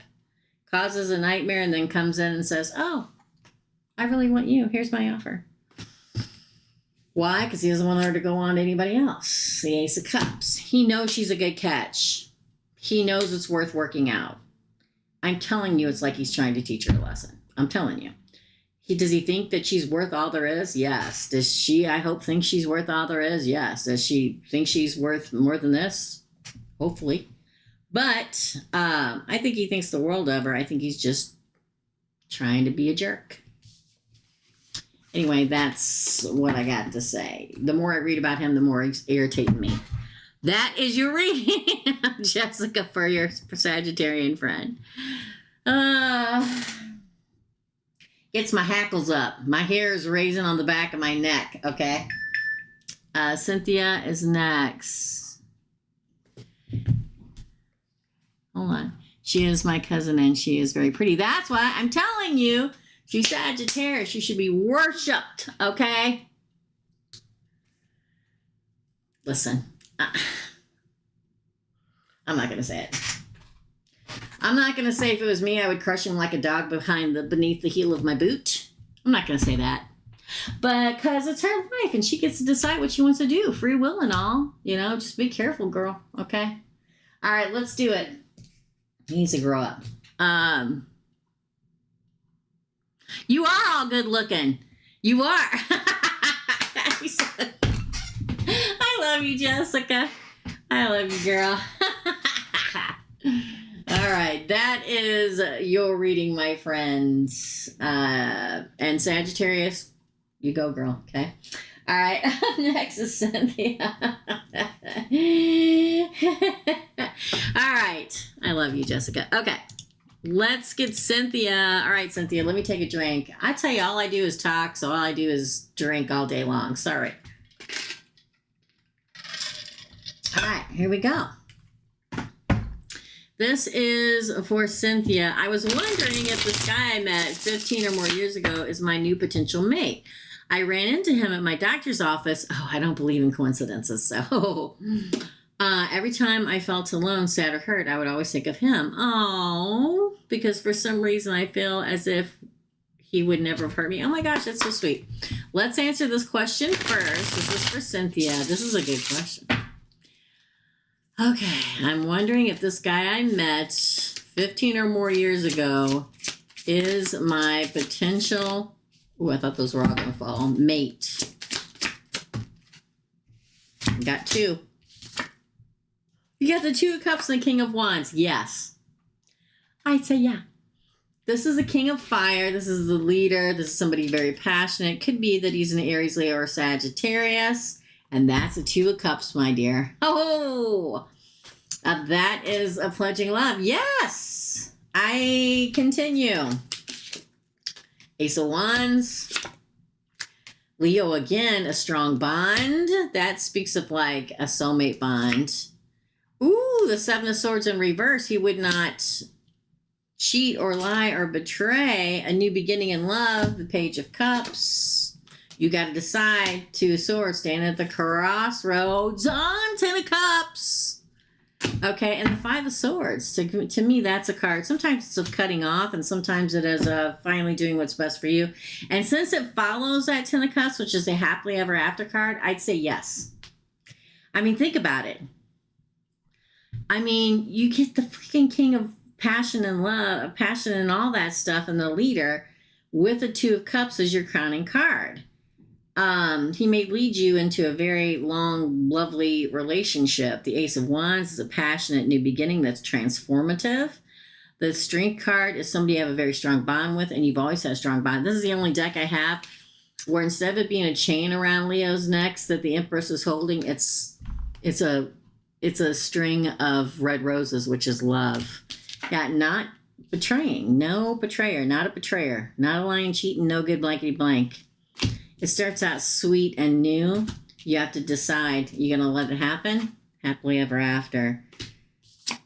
causes a nightmare, and then comes in and says, oh, I really want you. Here's my offer. Why? Because he doesn't want her to go on to anybody else. The Ace of Cups. He knows she's a good catch. He knows it's worth working out. I'm telling you, it's like he's trying to teach her a lesson. I'm telling you. Does he think that she's worth all there is? Yes. Does she, I hope, think she's worth all there is? Yes. Does she think she's worth more than this? Hopefully. But I think he thinks the world of her. I think he's just trying to be a jerk. Anyway, that's what I got to say. The more I read about him, the more he's irritating me. That is your reading, Jessica, for your Sagittarian friend. Gets my hackles up. My hair is raising on the back of my neck, okay? Cynthia is next. Hold on. She is my cousin, and she is very pretty. That's why I'm telling you, she's Sagittarius. She should be worshipped, okay? Listen, I'm not going to say it. I'm not going to say if it was me, I would crush him like a dog beneath the heel of my boot. I'm not going to say that. Because it's her life, and she gets to decide what she wants to do. Free will and all. You know, just be careful, girl, okay? All right, let's do it. He needs to grow up. You are all good looking. You are. I love you, Jessica. I love you, girl. All right, that is your reading, my friends. And Sagittarius, you go, girl, okay? All right, next is Cynthia. All right, I love you, Jessica. Okay. Let's get Cynthia. All right, Cynthia, let me take a drink. I tell you, all I do is talk, so all I do is drink all day long. Sorry. All right, here we go. This is for Cynthia. I was wondering if this guy I met 15 or more years ago is my new potential mate. I ran into him at my doctor's office. Oh, I don't believe in coincidences, so... every time I felt alone, sad, or hurt, I would always think of him. Oh, because for some reason I feel as if he would never have hurt me. Oh my gosh, that's so sweet. Let's answer this question first. This is for Cynthia. This is a good question. Okay, I'm wondering if this guy I met 15 or more years ago is my potential, I thought those were all going to fall, mate. Got two. You got the Two of Cups and the King of Wands. Yes. I'd say yeah. This is the King of Fire. This is the leader. This is somebody very passionate. Could be that he's an Aries, Leo, or Sagittarius. And that's a Two of Cups, my dear. Oh, that is a pledging love. Yes. I continue. Ace of Wands. Leo again, a strong bond. That speaks of like a soulmate bond. Ooh, the Seven of Swords in reverse. He would not cheat or lie or betray. A new beginning in love. The Page of Cups. You got to decide. Two of Swords, stand at the crossroads on Ten of Cups. Okay, and the Five of Swords. To me, that's a card. Sometimes it's a cutting off, and sometimes it is a finally doing what's best for you. And since it follows that Ten of Cups, which is a happily ever after card, I'd say yes. I mean, think about it. I mean, you get the freaking King of Passion and Love, passion and all that stuff, and the leader with the Two of Cups as your crowning card. He may lead you into a very long, lovely relationship. The Ace of Wands is a passionate new beginning that's transformative. The Strength card is somebody you have a very strong bond with, and you've always had a strong bond. This is the only deck I have where instead of it being a chain around Leo's neck that the Empress is holding, it's a string of red roses, which is love. Yeah, not betraying. No betrayer. Not a betrayer. Not a lying, cheating, no good, blankety blank. It starts out sweet and new. You have to decide, you're going to let it happen? Happily ever after.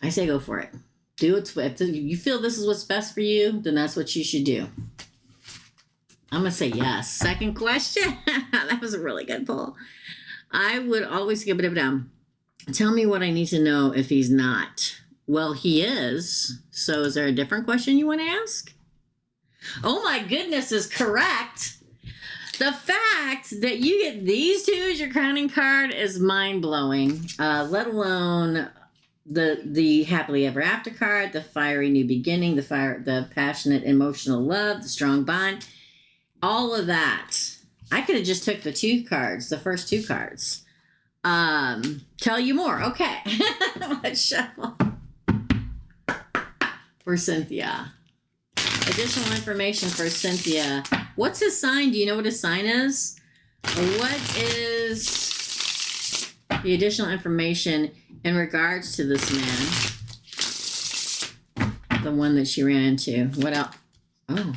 I say go for it. Do it. If you feel this is what's best for you, then that's what you should do. I'm going to say yes. Second question. That was a really good pull. I would always give it down. Tell me what I need to know if he's not. Well, he is. So is there a different question you want to ask? Oh my goodness is correct. The fact that you get these two as your crowning card is mind-blowing, let alone the happily ever after card, the fiery new beginning, the passionate emotional love, the strong bond, all of that. I could have just took the two cards, the first two cards. Tell you more. Okay. Let's shuffle. For Cynthia. Additional information for Cynthia. What's his sign? Do you know what his sign is? What is the additional information in regards to this man? The one that she ran into. What else? Oh.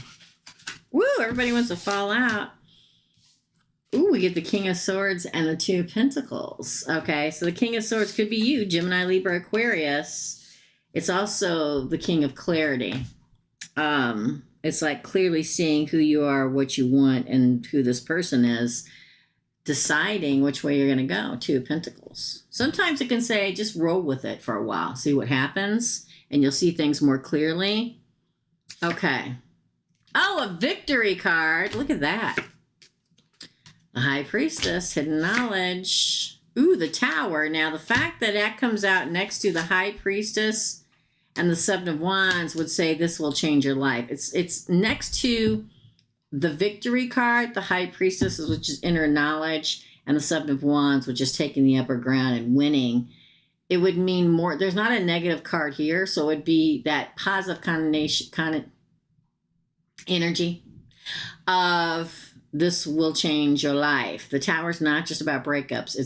Woo, everybody wants to fall out. Ooh, we get the King of Swords and the Two of Pentacles. Okay, so the King of Swords could be you, Gemini, Libra, Aquarius. It's also the King of Clarity. It's like clearly seeing who you are, what you want, and who this person is, deciding which way you're going to go. Two of Pentacles. Sometimes it can say, just roll with it for a while. See what happens, and you'll see things more clearly. Okay. Oh, a victory card. Look at that. The High Priestess, hidden knowledge. Ooh, the Tower. Now, the fact that that comes out next to the High Priestess and the Seven of Wands would say this will change your life. It's next to the Victory card, the High Priestess, which is inner knowledge, and the Seven of Wands, which is taking the upper ground and winning. It would mean more. There's not a negative card here, so it would be that positive kind of energy of this will change your life. The Tower's not just about breakups.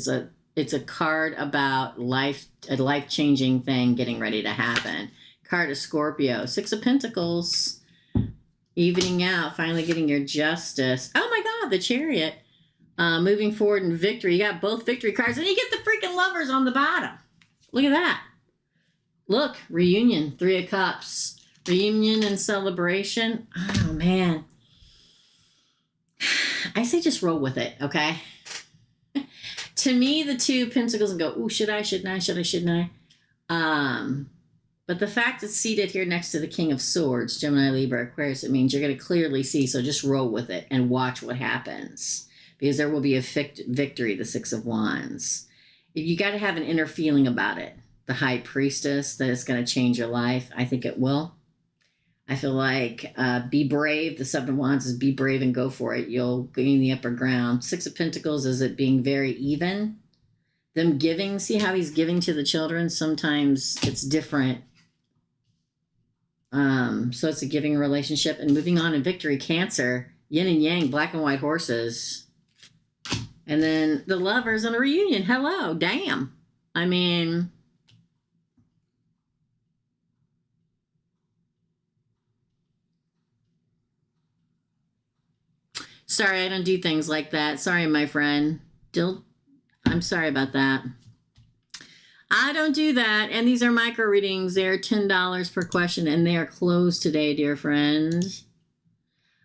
It's a card about life, a life-changing thing getting ready to happen. Card of Scorpio. Six of Pentacles. Evening out, finally getting your justice. Oh my God, the Chariot. Moving forward in victory. You got both victory cards, and you get the freaking Lovers on the bottom. Look at that. Look, reunion, Three of Cups. Reunion and celebration. Oh man. I say just roll with it, okay? To me, the Two of Pentacles and go, ooh, shouldn't I? But the fact it's seated here next to the King of Swords, Gemini, Libra, Aquarius, it means you're going to clearly see. So just roll with it and watch what happens. Because there will be a victory, the Six of Wands. You got to have an inner feeling about it. The High Priestess, that it's going to change your life. I think it will. I feel like be brave. The Seven of Wands is be brave and go for it. You'll gain the upper ground. Six of Pentacles is it being very even. Them giving. See how he's giving to the children? Sometimes it's different. So it's a giving relationship. And moving on in victory, Cancer, yin and yang, black and white horses. And then the Lovers and a reunion. Hello, damn. I mean, sorry, I don't do things like that. Sorry, my friend. I'm sorry about that. I don't do that. And these are micro readings. They're $10 per question, and they are closed today, dear friends.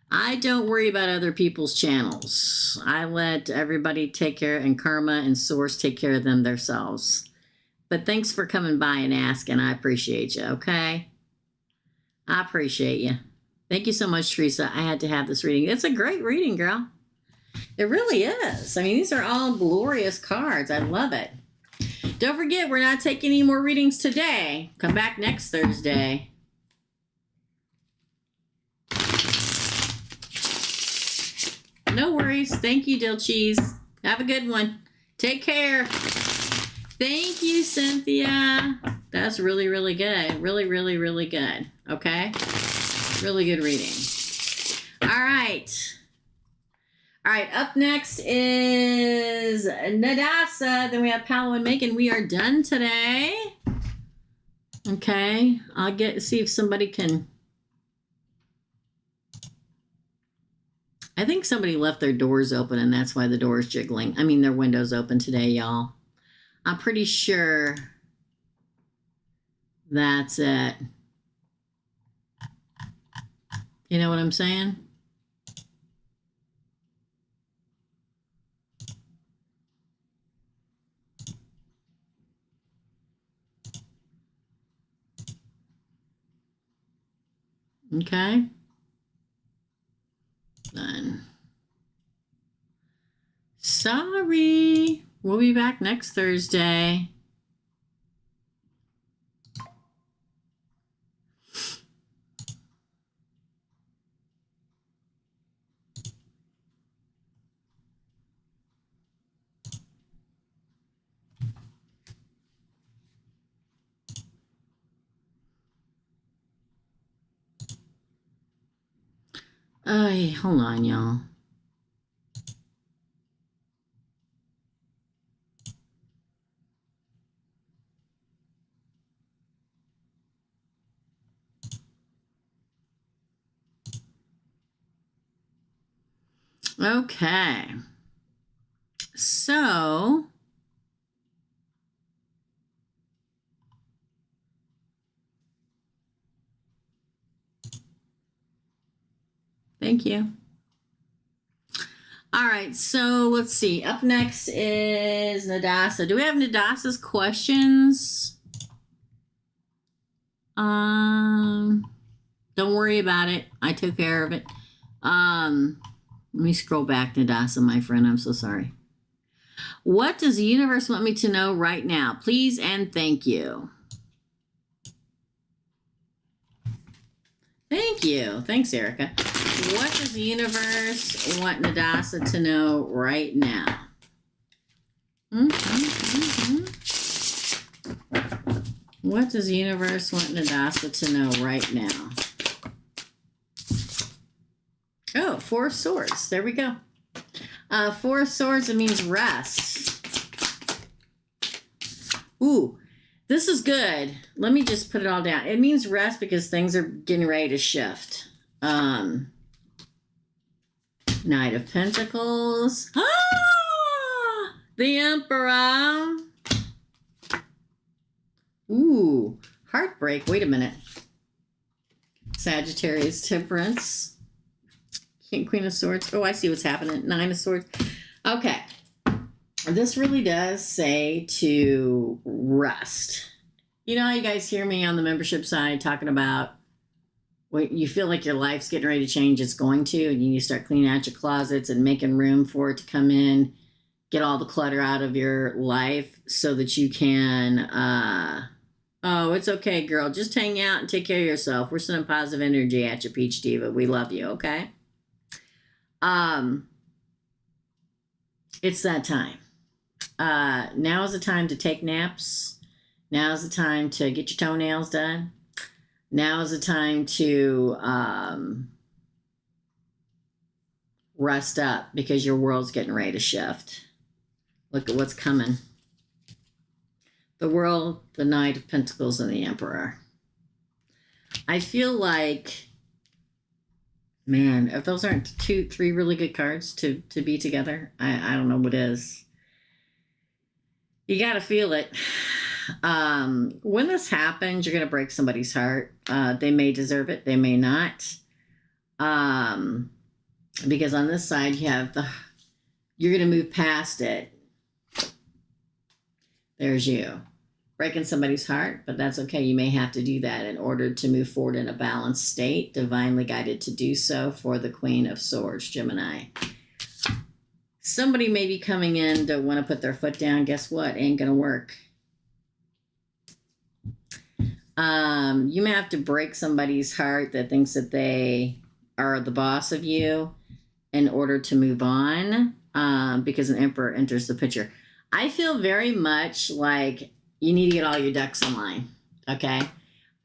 I don't worry about other people's channels. I let everybody take care, and karma and source take care of them themselves. But thanks for coming by and asking. I appreciate you, okay? I appreciate you. Thank you so much, Teresa. I had to have this reading. It's a great reading, girl. It really is. I mean, these are all glorious cards. I love it. Don't forget, we're not taking any more readings today. Come back next Thursday. No worries. Thank you, Dill Cheese. Have a good one. Take care. Thank you, Cynthia. That's really, really good. Really, really, really good. Okay? Really good reading. All right. All right. Up next is Nadasa. Then we have Paolo and Megan. We are done today. Okay. I'll see if somebody can. I think somebody left their doors open, and that's why the door is jiggling. I mean, their window's open today, y'all. I'm pretty sure that's it. You know what I'm saying? Okay. Then. Sorry. We'll be back next Thursday. Hold on, y'all. Okay. So, thank you. All right, so let's see. Up next is Nadasa. Do we have Nadasa's questions? Don't worry about it. I took care of it. Let me scroll back, Nadasa, my friend. I'm so sorry. What does the universe want me to know right now? Please and thank you. Thank you. Thanks, Erica. What does the universe want Nadasa to know right now? What does the universe want Nadasa to know right now? Oh, Four of Swords. There we go. Four of Swords, it means rest. Ooh, this is good. Let me just put it all down. It means rest because things are getting ready to shift. Knight of Pentacles. Ah! The Emperor. Ooh, heartbreak. Wait a minute. Sagittarius, Temperance. Queen of Swords. Oh, I see what's happening. Nine of Swords. Okay. This really does say to rest. You know how you guys hear me on the membership side talking about when you feel like your life's getting ready to change, it's going to, and you need to start cleaning out your closets and making room for it to come in, get all the clutter out of your life so that you can, oh, it's okay, girl. Just hang out and take care of yourself. We're sending positive energy at you, Peach Diva. We love you, okay? It's that time. Now is the time to take naps. Now is the time to get your toenails done. Now is the time to rest up because your world's getting ready to shift. Look at what's coming. The World, the Knight of Pentacles, and the Emperor. I feel like, man, if those aren't three really good cards to be together, I don't know what is. You got to feel it. When this happens, you're going to break somebody's heart. They may deserve it. They may not. Because on this side, you have you're going to move past it. There's you. Breaking somebody's heart, but that's okay. You may have to do that in order to move forward in a balanced state, divinely guided to do so for the Queen of Swords, Gemini. Somebody may be coming in to want to put their foot down. Guess what? Ain't going to work. You may have to break somebody's heart that thinks that they are the boss of you in order to move on, because an Emperor enters the picture. I feel very much like you need to get all your ducks in line, okay?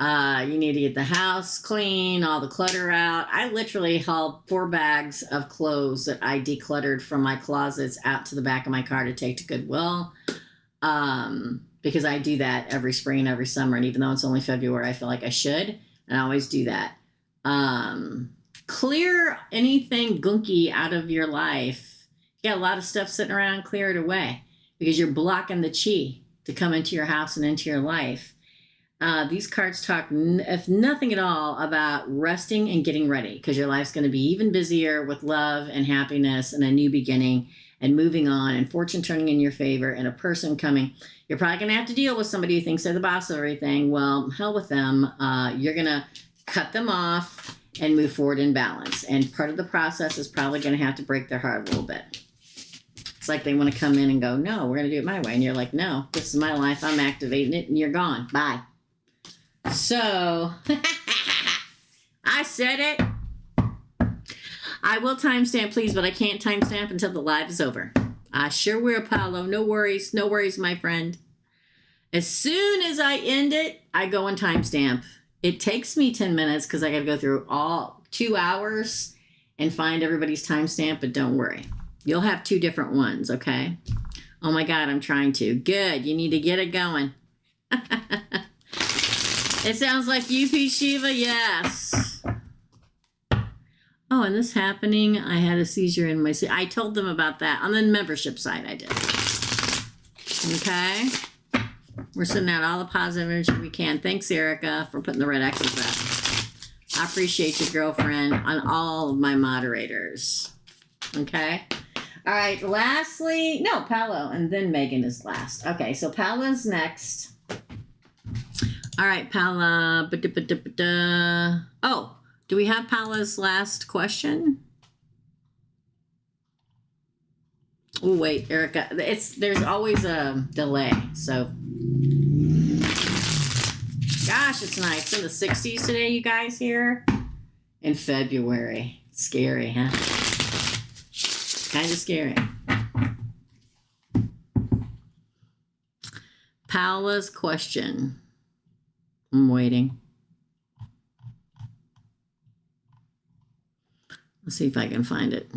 You need to get the house clean, all the clutter out. I literally hauled 4 bags of clothes that I decluttered from my closets out to the back of my car to take to Goodwill, because I do that every spring and every summer. And even though it's only February, I feel like I should, and I always do that. Clear anything gunky out of your life. You got a lot of stuff sitting around, clear it away, because you're blocking the chi to come into your house and into your life. These cards talk, if nothing at all, about resting and getting ready, because your life's going to be even busier with love and happiness and a new beginning and moving on and fortune turning in your favor and a person coming. You're probably going to have to deal with somebody who thinks they're the boss of everything. Well, hell with them. You're going to cut them off and move forward in balance. And part of the process is probably going to have to break their heart a little bit. It's like they want to come in and go, no, we're going to do it my way. And you're like, no, this is my life. I'm activating it and you're gone. Bye. So, I said it. I will timestamp, please, but I can't timestamp until the live is over. I sure will, Paolo. No worries. No worries, my friend. As soon as I end it, I go and timestamp. It takes me 10 minutes because I got to go through all 2 hours and find everybody's timestamp, but don't worry. You'll have 2 different ones, okay? Oh my God, I'm trying to. Good, you need to get it going. It sounds like you, Peach Shiva, yes. Oh, and this happening, I had a seizure in my... I told them about that. On the membership side, I did. Okay? We're sending out all the positive energy we can. Thanks, Erica, for putting the red X's up. I appreciate you, girlfriend, on all of my moderators. Okay? All right, lastly, no, Paolo, and then Megan is last. Okay, so Paolo's next. All right, Paolo. Oh, do we have Paolo's last question? Oh, wait, Erica, there's always a delay, so. Gosh, it's nice. It's in the 60s today, you guys, here in February. Scary, huh? Kind of scary. Paola's question. I'm waiting. Let's see if I can find it.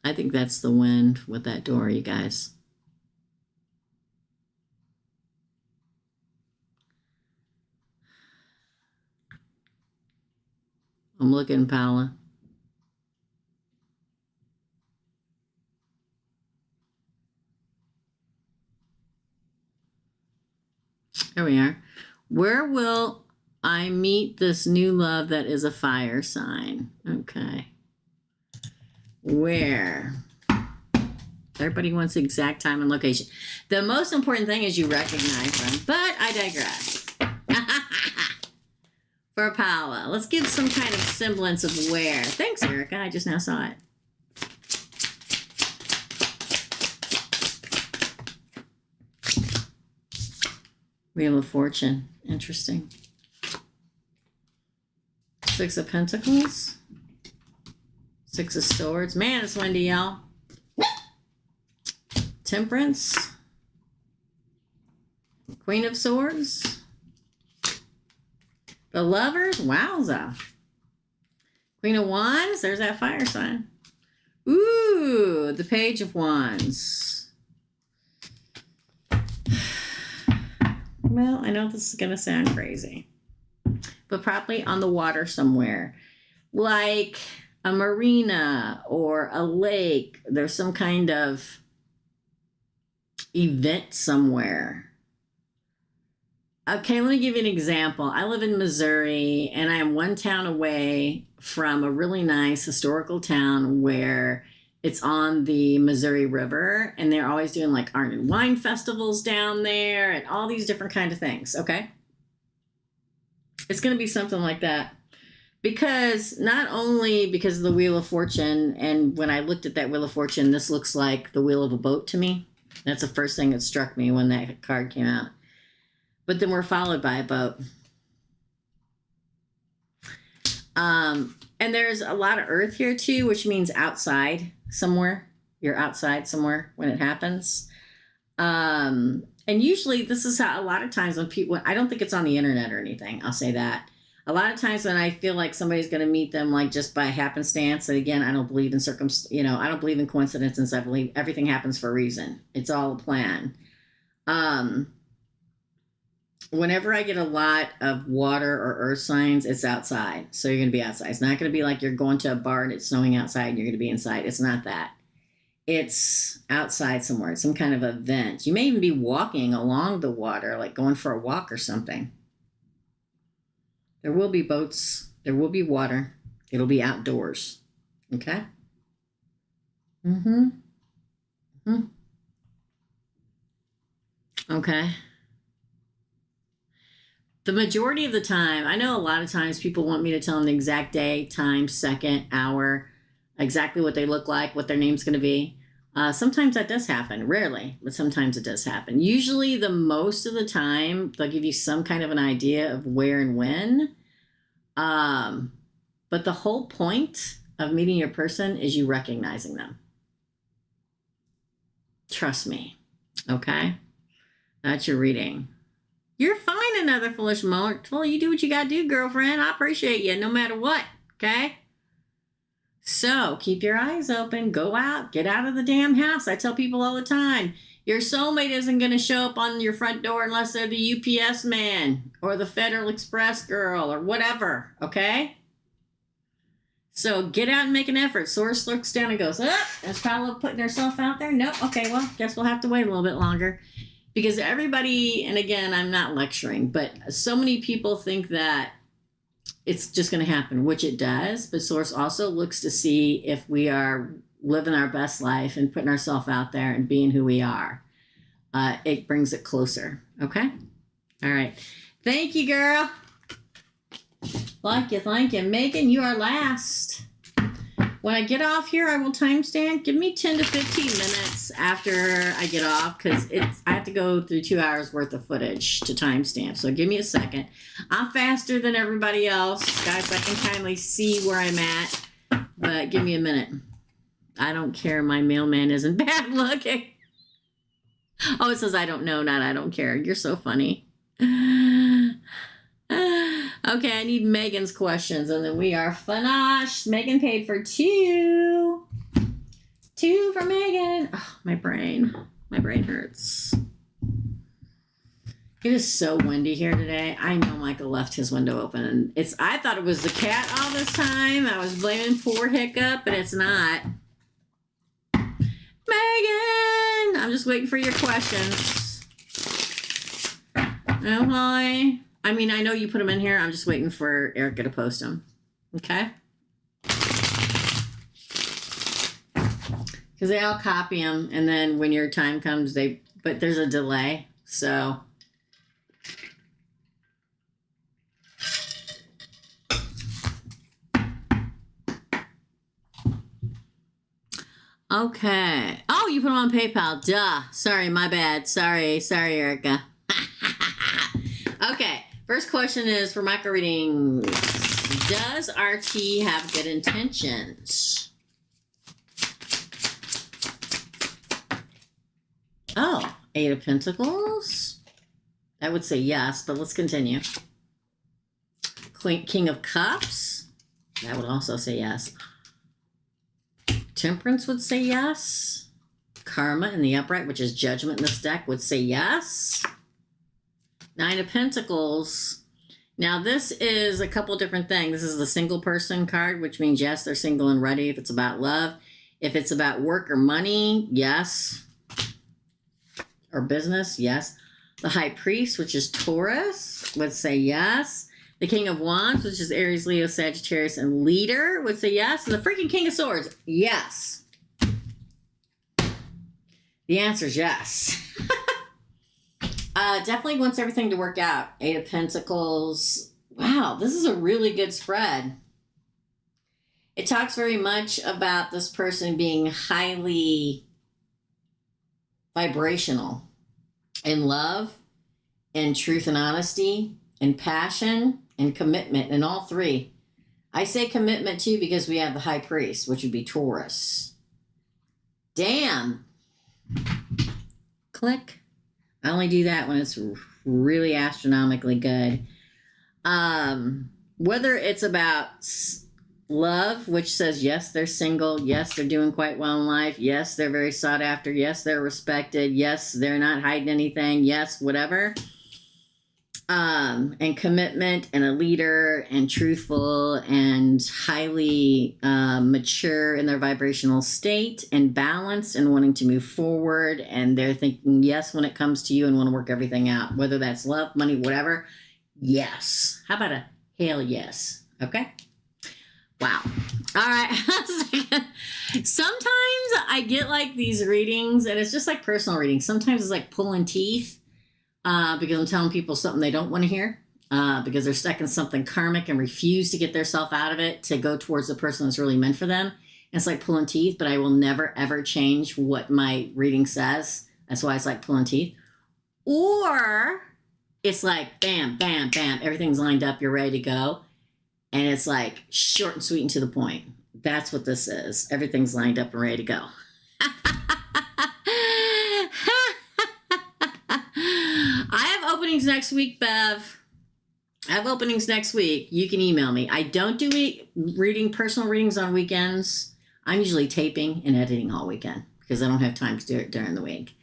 I think that's the wind with that door, you guys. I'm looking, Paola. There we are. Where will I meet this new love that is a fire sign? Okay. Where? Everybody wants the exact time and location. The most important thing is you recognize them, but I digress. For Paola, let's give some kind of semblance of where. Thanks, Erica. I just now saw it. Wheel of Fortune. Interesting. 6 of Pentacles. 6 of Swords. Man, it's windy, y'all. Temperance. Queen of Swords. The Lovers. Wowza. Queen of Wands. There's that fire sign. Ooh, the Page of Wands. Well, I know this is going to sound crazy, but probably on the water somewhere. Like a marina or a lake. There's some kind of event somewhere. Okay, let me give you an example. I live in Missouri, and I am one town away from a really nice historical town where it's on the Missouri River, and they're always doing like art and wine festivals down there and all these different kind of things, okay? It's going to be something like that. Because not only because of the Wheel of Fortune, and when I looked at that Wheel of Fortune, this looks like the wheel of a boat to me. That's the first thing that struck me when that card came out. But then we're followed by a boat. And there's a lot of earth here too, which means outside somewhere. You're outside somewhere when it happens. And usually this is how a lot of times when people, I don't think it's on the internet or anything. I'll say that. A lot of times when I feel like somebody's going to meet them like just by happenstance, and again, I don't believe in I don't believe in coincidences. I believe everything happens for a reason. It's all a plan. Whenever I get a lot of water or earth signs, it's outside. So you're going to be outside. It's not going to be like you're going to a bar and it's snowing outside and you're going to be inside. It's not that. It's outside somewhere. It's some kind of event. You may even be walking along the water, like going for a walk or something. There will be boats. There will be water. It'll be outdoors. Okay? Okay. The majority of the time, I know a lot of times people want me to tell them the exact day, time, second, hour, exactly what they look like, what their name's going to be. Sometimes that does happen. Rarely, but sometimes it does happen. Usually the most of the time, they'll give you some kind of an idea of where and when. But the whole point of meeting your person is you recognizing them. Trust me. Okay? That's your reading. You're fine, another foolish moment. Well, you do what you got to do, girlfriend. I appreciate you no matter what. Okay? So keep your eyes open. Go out. Get out of the damn house. I tell people all the time, your soulmate isn't going to show up on your front door unless they're the UPS man or the Federal Express girl or whatever. Okay? So get out and make an effort. Source looks down and goes, is Paula putting herself out there? Nope. Okay, well, guess we'll have to wait a little bit longer. Because everybody, and again, I'm not lecturing, but so many people think that it's just going to happen, which it does. But Source also looks to see if we are living our best life and putting ourselves out there and being who we are. It brings it closer. Okay? All right. Thank you, girl. Thank you. Megan, you are last. When I get off here, I will timestamp. Give me 10 to 15 minutes after I get off because I have to go through 2 hours worth of footage to timestamp. So give me a second. I'm faster than everybody else. Guys, I can kindly see where I'm at, but give me a minute. I don't care. My mailman isn't bad looking. Oh, it says I don't know, not I don't care. You're so funny. Okay, I need Megan's questions, and then we are finished. Megan paid for 2. 2 for Megan. Oh, my brain hurts. It is so windy here today. I know Michael left his window open, and I thought it was the cat all this time. I was blaming poor Hiccup, but it's not. Megan, I'm just waiting for your questions. Oh, hi. I mean, I know you put them in here. I'm just waiting for Erica to post them. Okay? Because they all copy them, and then when your time comes, but there's a delay. So. Okay. Oh, you put them on PayPal. Duh. Sorry, my bad. Sorry, Erica. Okay. First question is for micro readings. Does RT have good intentions? Oh, 8 of Pentacles. I would say yes, but let's continue. King of Cups. That would also say yes. Temperance would say yes. Karma in the upright, which is Judgment in this deck, would say yes. 9 of Pentacles. Now, this is a couple different things. This is the single person card, which means yes, they're single and ready if it's about love. If it's about work or money, yes. Or business, yes. The High Priest, which is Taurus, would say yes. The King of Wands, which is Aries, Leo, Sagittarius, and Leader, would say yes. And the freaking King of Swords, yes. The answer is yes. Definitely wants everything to work out. Eight of Pentacles. Wow, this is a really good spread. It talks very much about this person being highly vibrational in love, in truth and honesty, in passion, and commitment, and all three. I say commitment too because we have the High Priest, which would be Taurus. Damn. Click. I only do that when it's really astronomically good. Whether it's about love, which says yes, they're single, yes, they're doing quite well in life, yes, they're very sought after, yes, they're respected, yes, they're not hiding anything, yes, whatever. And commitment and a leader and truthful and highly mature in their vibrational state and balanced and wanting to move forward. And they're thinking yes when it comes to you and want to work everything out, whether that's love, money, whatever. Yes. How about a hell yes? Okay. Wow. All right. Sometimes I get like these readings and it's just like personal readings. Sometimes it's like pulling teeth. Because I'm telling people something they don't want to hear, because they're stuck in something karmic and refuse to get themselves out of it to go towards the person that's really meant for them. And it's like pulling teeth, but I will never, ever change what my reading says. That's why it's like pulling teeth. Or it's like, bam, bam, bam, everything's lined up, you're ready to go. And it's like short and sweet and to the point. That's what this is. Everything's lined up and ready to go. I have openings next week, Bev. I have openings next week. You can email me. I don't do personal readings on weekends. I'm usually taping and editing all weekend because I don't have time to do it during the week.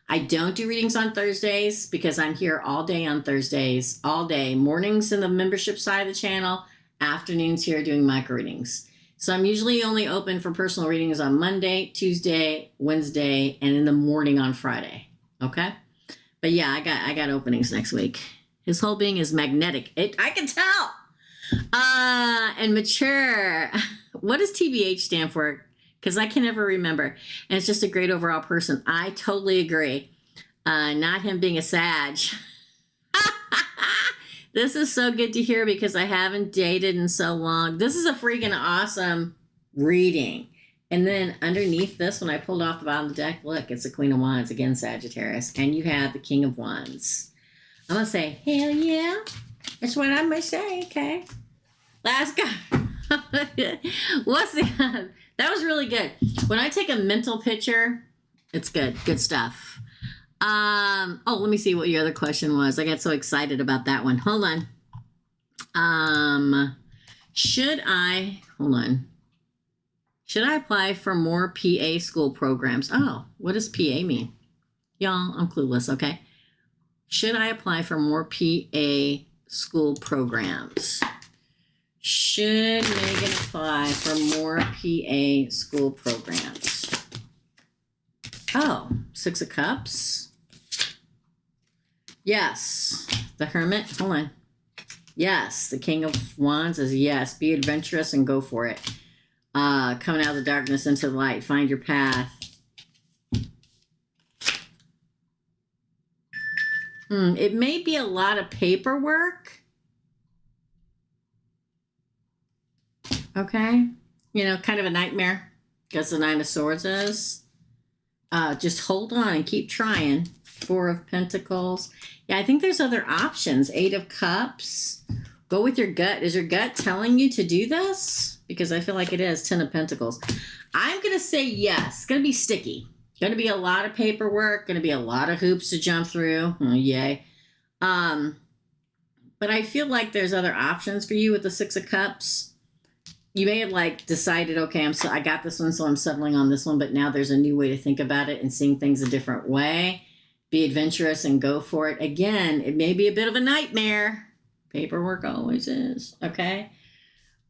I don't do readings on Thursdays because I'm here all day on Thursdays, all day. Mornings in the membership side of the channel, afternoons here doing micro readings. So I'm usually only open for personal readings on Monday, Tuesday, Wednesday, and in the morning on Friday. Okay? But yeah, I got openings next week. His whole being is magnetic. I can tell. And mature. What does TBH stand for? Because I can never remember. And it's just a great overall person. I totally agree. Not him being a Sag. This is so good to hear because I haven't dated in so long. This is a freaking awesome reading. And then underneath this, when I pulled off the bottom of the deck, look, it's the Queen of Wands, again, Sagittarius. And you have the King of Wands. I'm going to say, hell yeah. That's what I'm going to say, okay? Last card. What's the... That was really good. When I take a mental picture, it's good. Good stuff. Oh, let me see what your other question was. I got so excited about that one. Hold on. Should I apply for more PA school programs? Oh, what does PA mean? Y'all, I'm clueless, okay? Should I apply for more PA school programs? Should Megan apply for more PA school programs? Oh, Six of Cups. Yes. The Hermit. Hold on. Yes. The King of Wands is yes. Be adventurous and go for it. Coming out of the darkness into the light. Find your path. It may be a lot of paperwork. Okay. You know, kind of a nightmare. Because the Nine of Swords is. Just hold on and keep trying. Four of Pentacles. Yeah, I think there's other options. Eight of Cups. Go with your gut. Is your gut telling you to do this? Because I feel like it is. Ten of Pentacles. I'm going to say yes. It's going to be sticky. Going to be a lot of paperwork. Going to be a lot of hoops to jump through. Oh, yay. But I feel like there's other options for you with the Six of Cups. You may have like decided, okay, I got this one, so I'm settling on this one. But now there's a new way to think about it and seeing things a different way. Be adventurous and go for it. Again, it may be a bit of a nightmare. Paperwork always is, okay?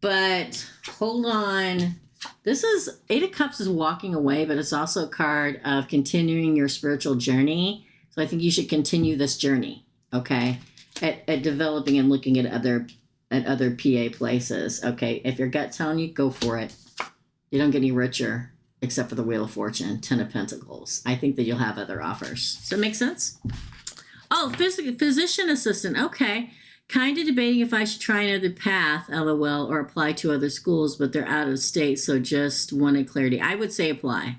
But hold on. This is Eight of Cups is walking away, but it's also a card of continuing your spiritual journey. So I think you should continue this journey, okay? At developing and looking at other PA places, okay? If your gut's telling you, go for it. You don't get any richer except for the Wheel of Fortune, 10 of Pentacles. I think that you'll have other offers. Does that make sense? Oh, physician assistant. Okay. Kind of debating if I should try another path, LOL, or apply to other schools, but they're out of state, so just wanted clarity. I would say apply.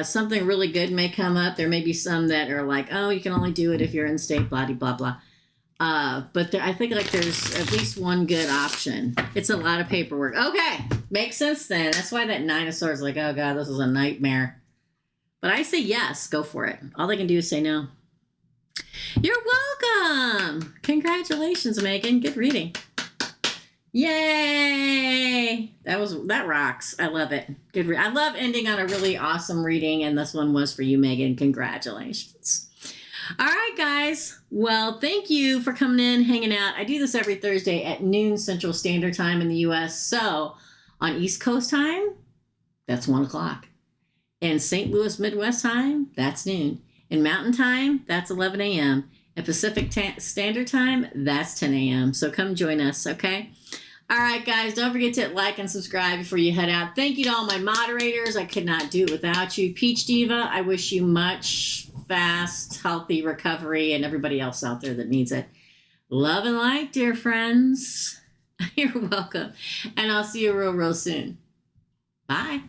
Something really good may come up. There may be some that are like, oh, you can only do it if you're in state, blah, blah, blah. But I think like there's at least one good option. It's a lot of paperwork. Okay, makes sense then. That's why that Nine of Swords is like, oh God, this is a nightmare. But I say yes, go for it. All they can do is say no. You're welcome. Congratulations, Megan. Good reading. Yay! That rocks. I love it. Good. I love ending on a really awesome reading, and this one was for you, Megan. Congratulations. All right, guys. Well, thank you for coming in, hanging out. I do this every Thursday at noon Central Standard Time in the U.S. So on East Coast time, that's 1 o'clock. In St. Louis Midwest time, that's noon. In Mountain Time, that's 11 a.m. At Pacific Standard Time, that's 10 a.m. So come join us, okay? All right, guys, don't forget to hit like and subscribe before you head out. Thank you to all my moderators. I could not do it without you. Peach Diva, I wish you much fast, healthy recovery and everybody else out there that needs it. Love and light, dear friends. You're welcome. And I'll see you real soon. Bye.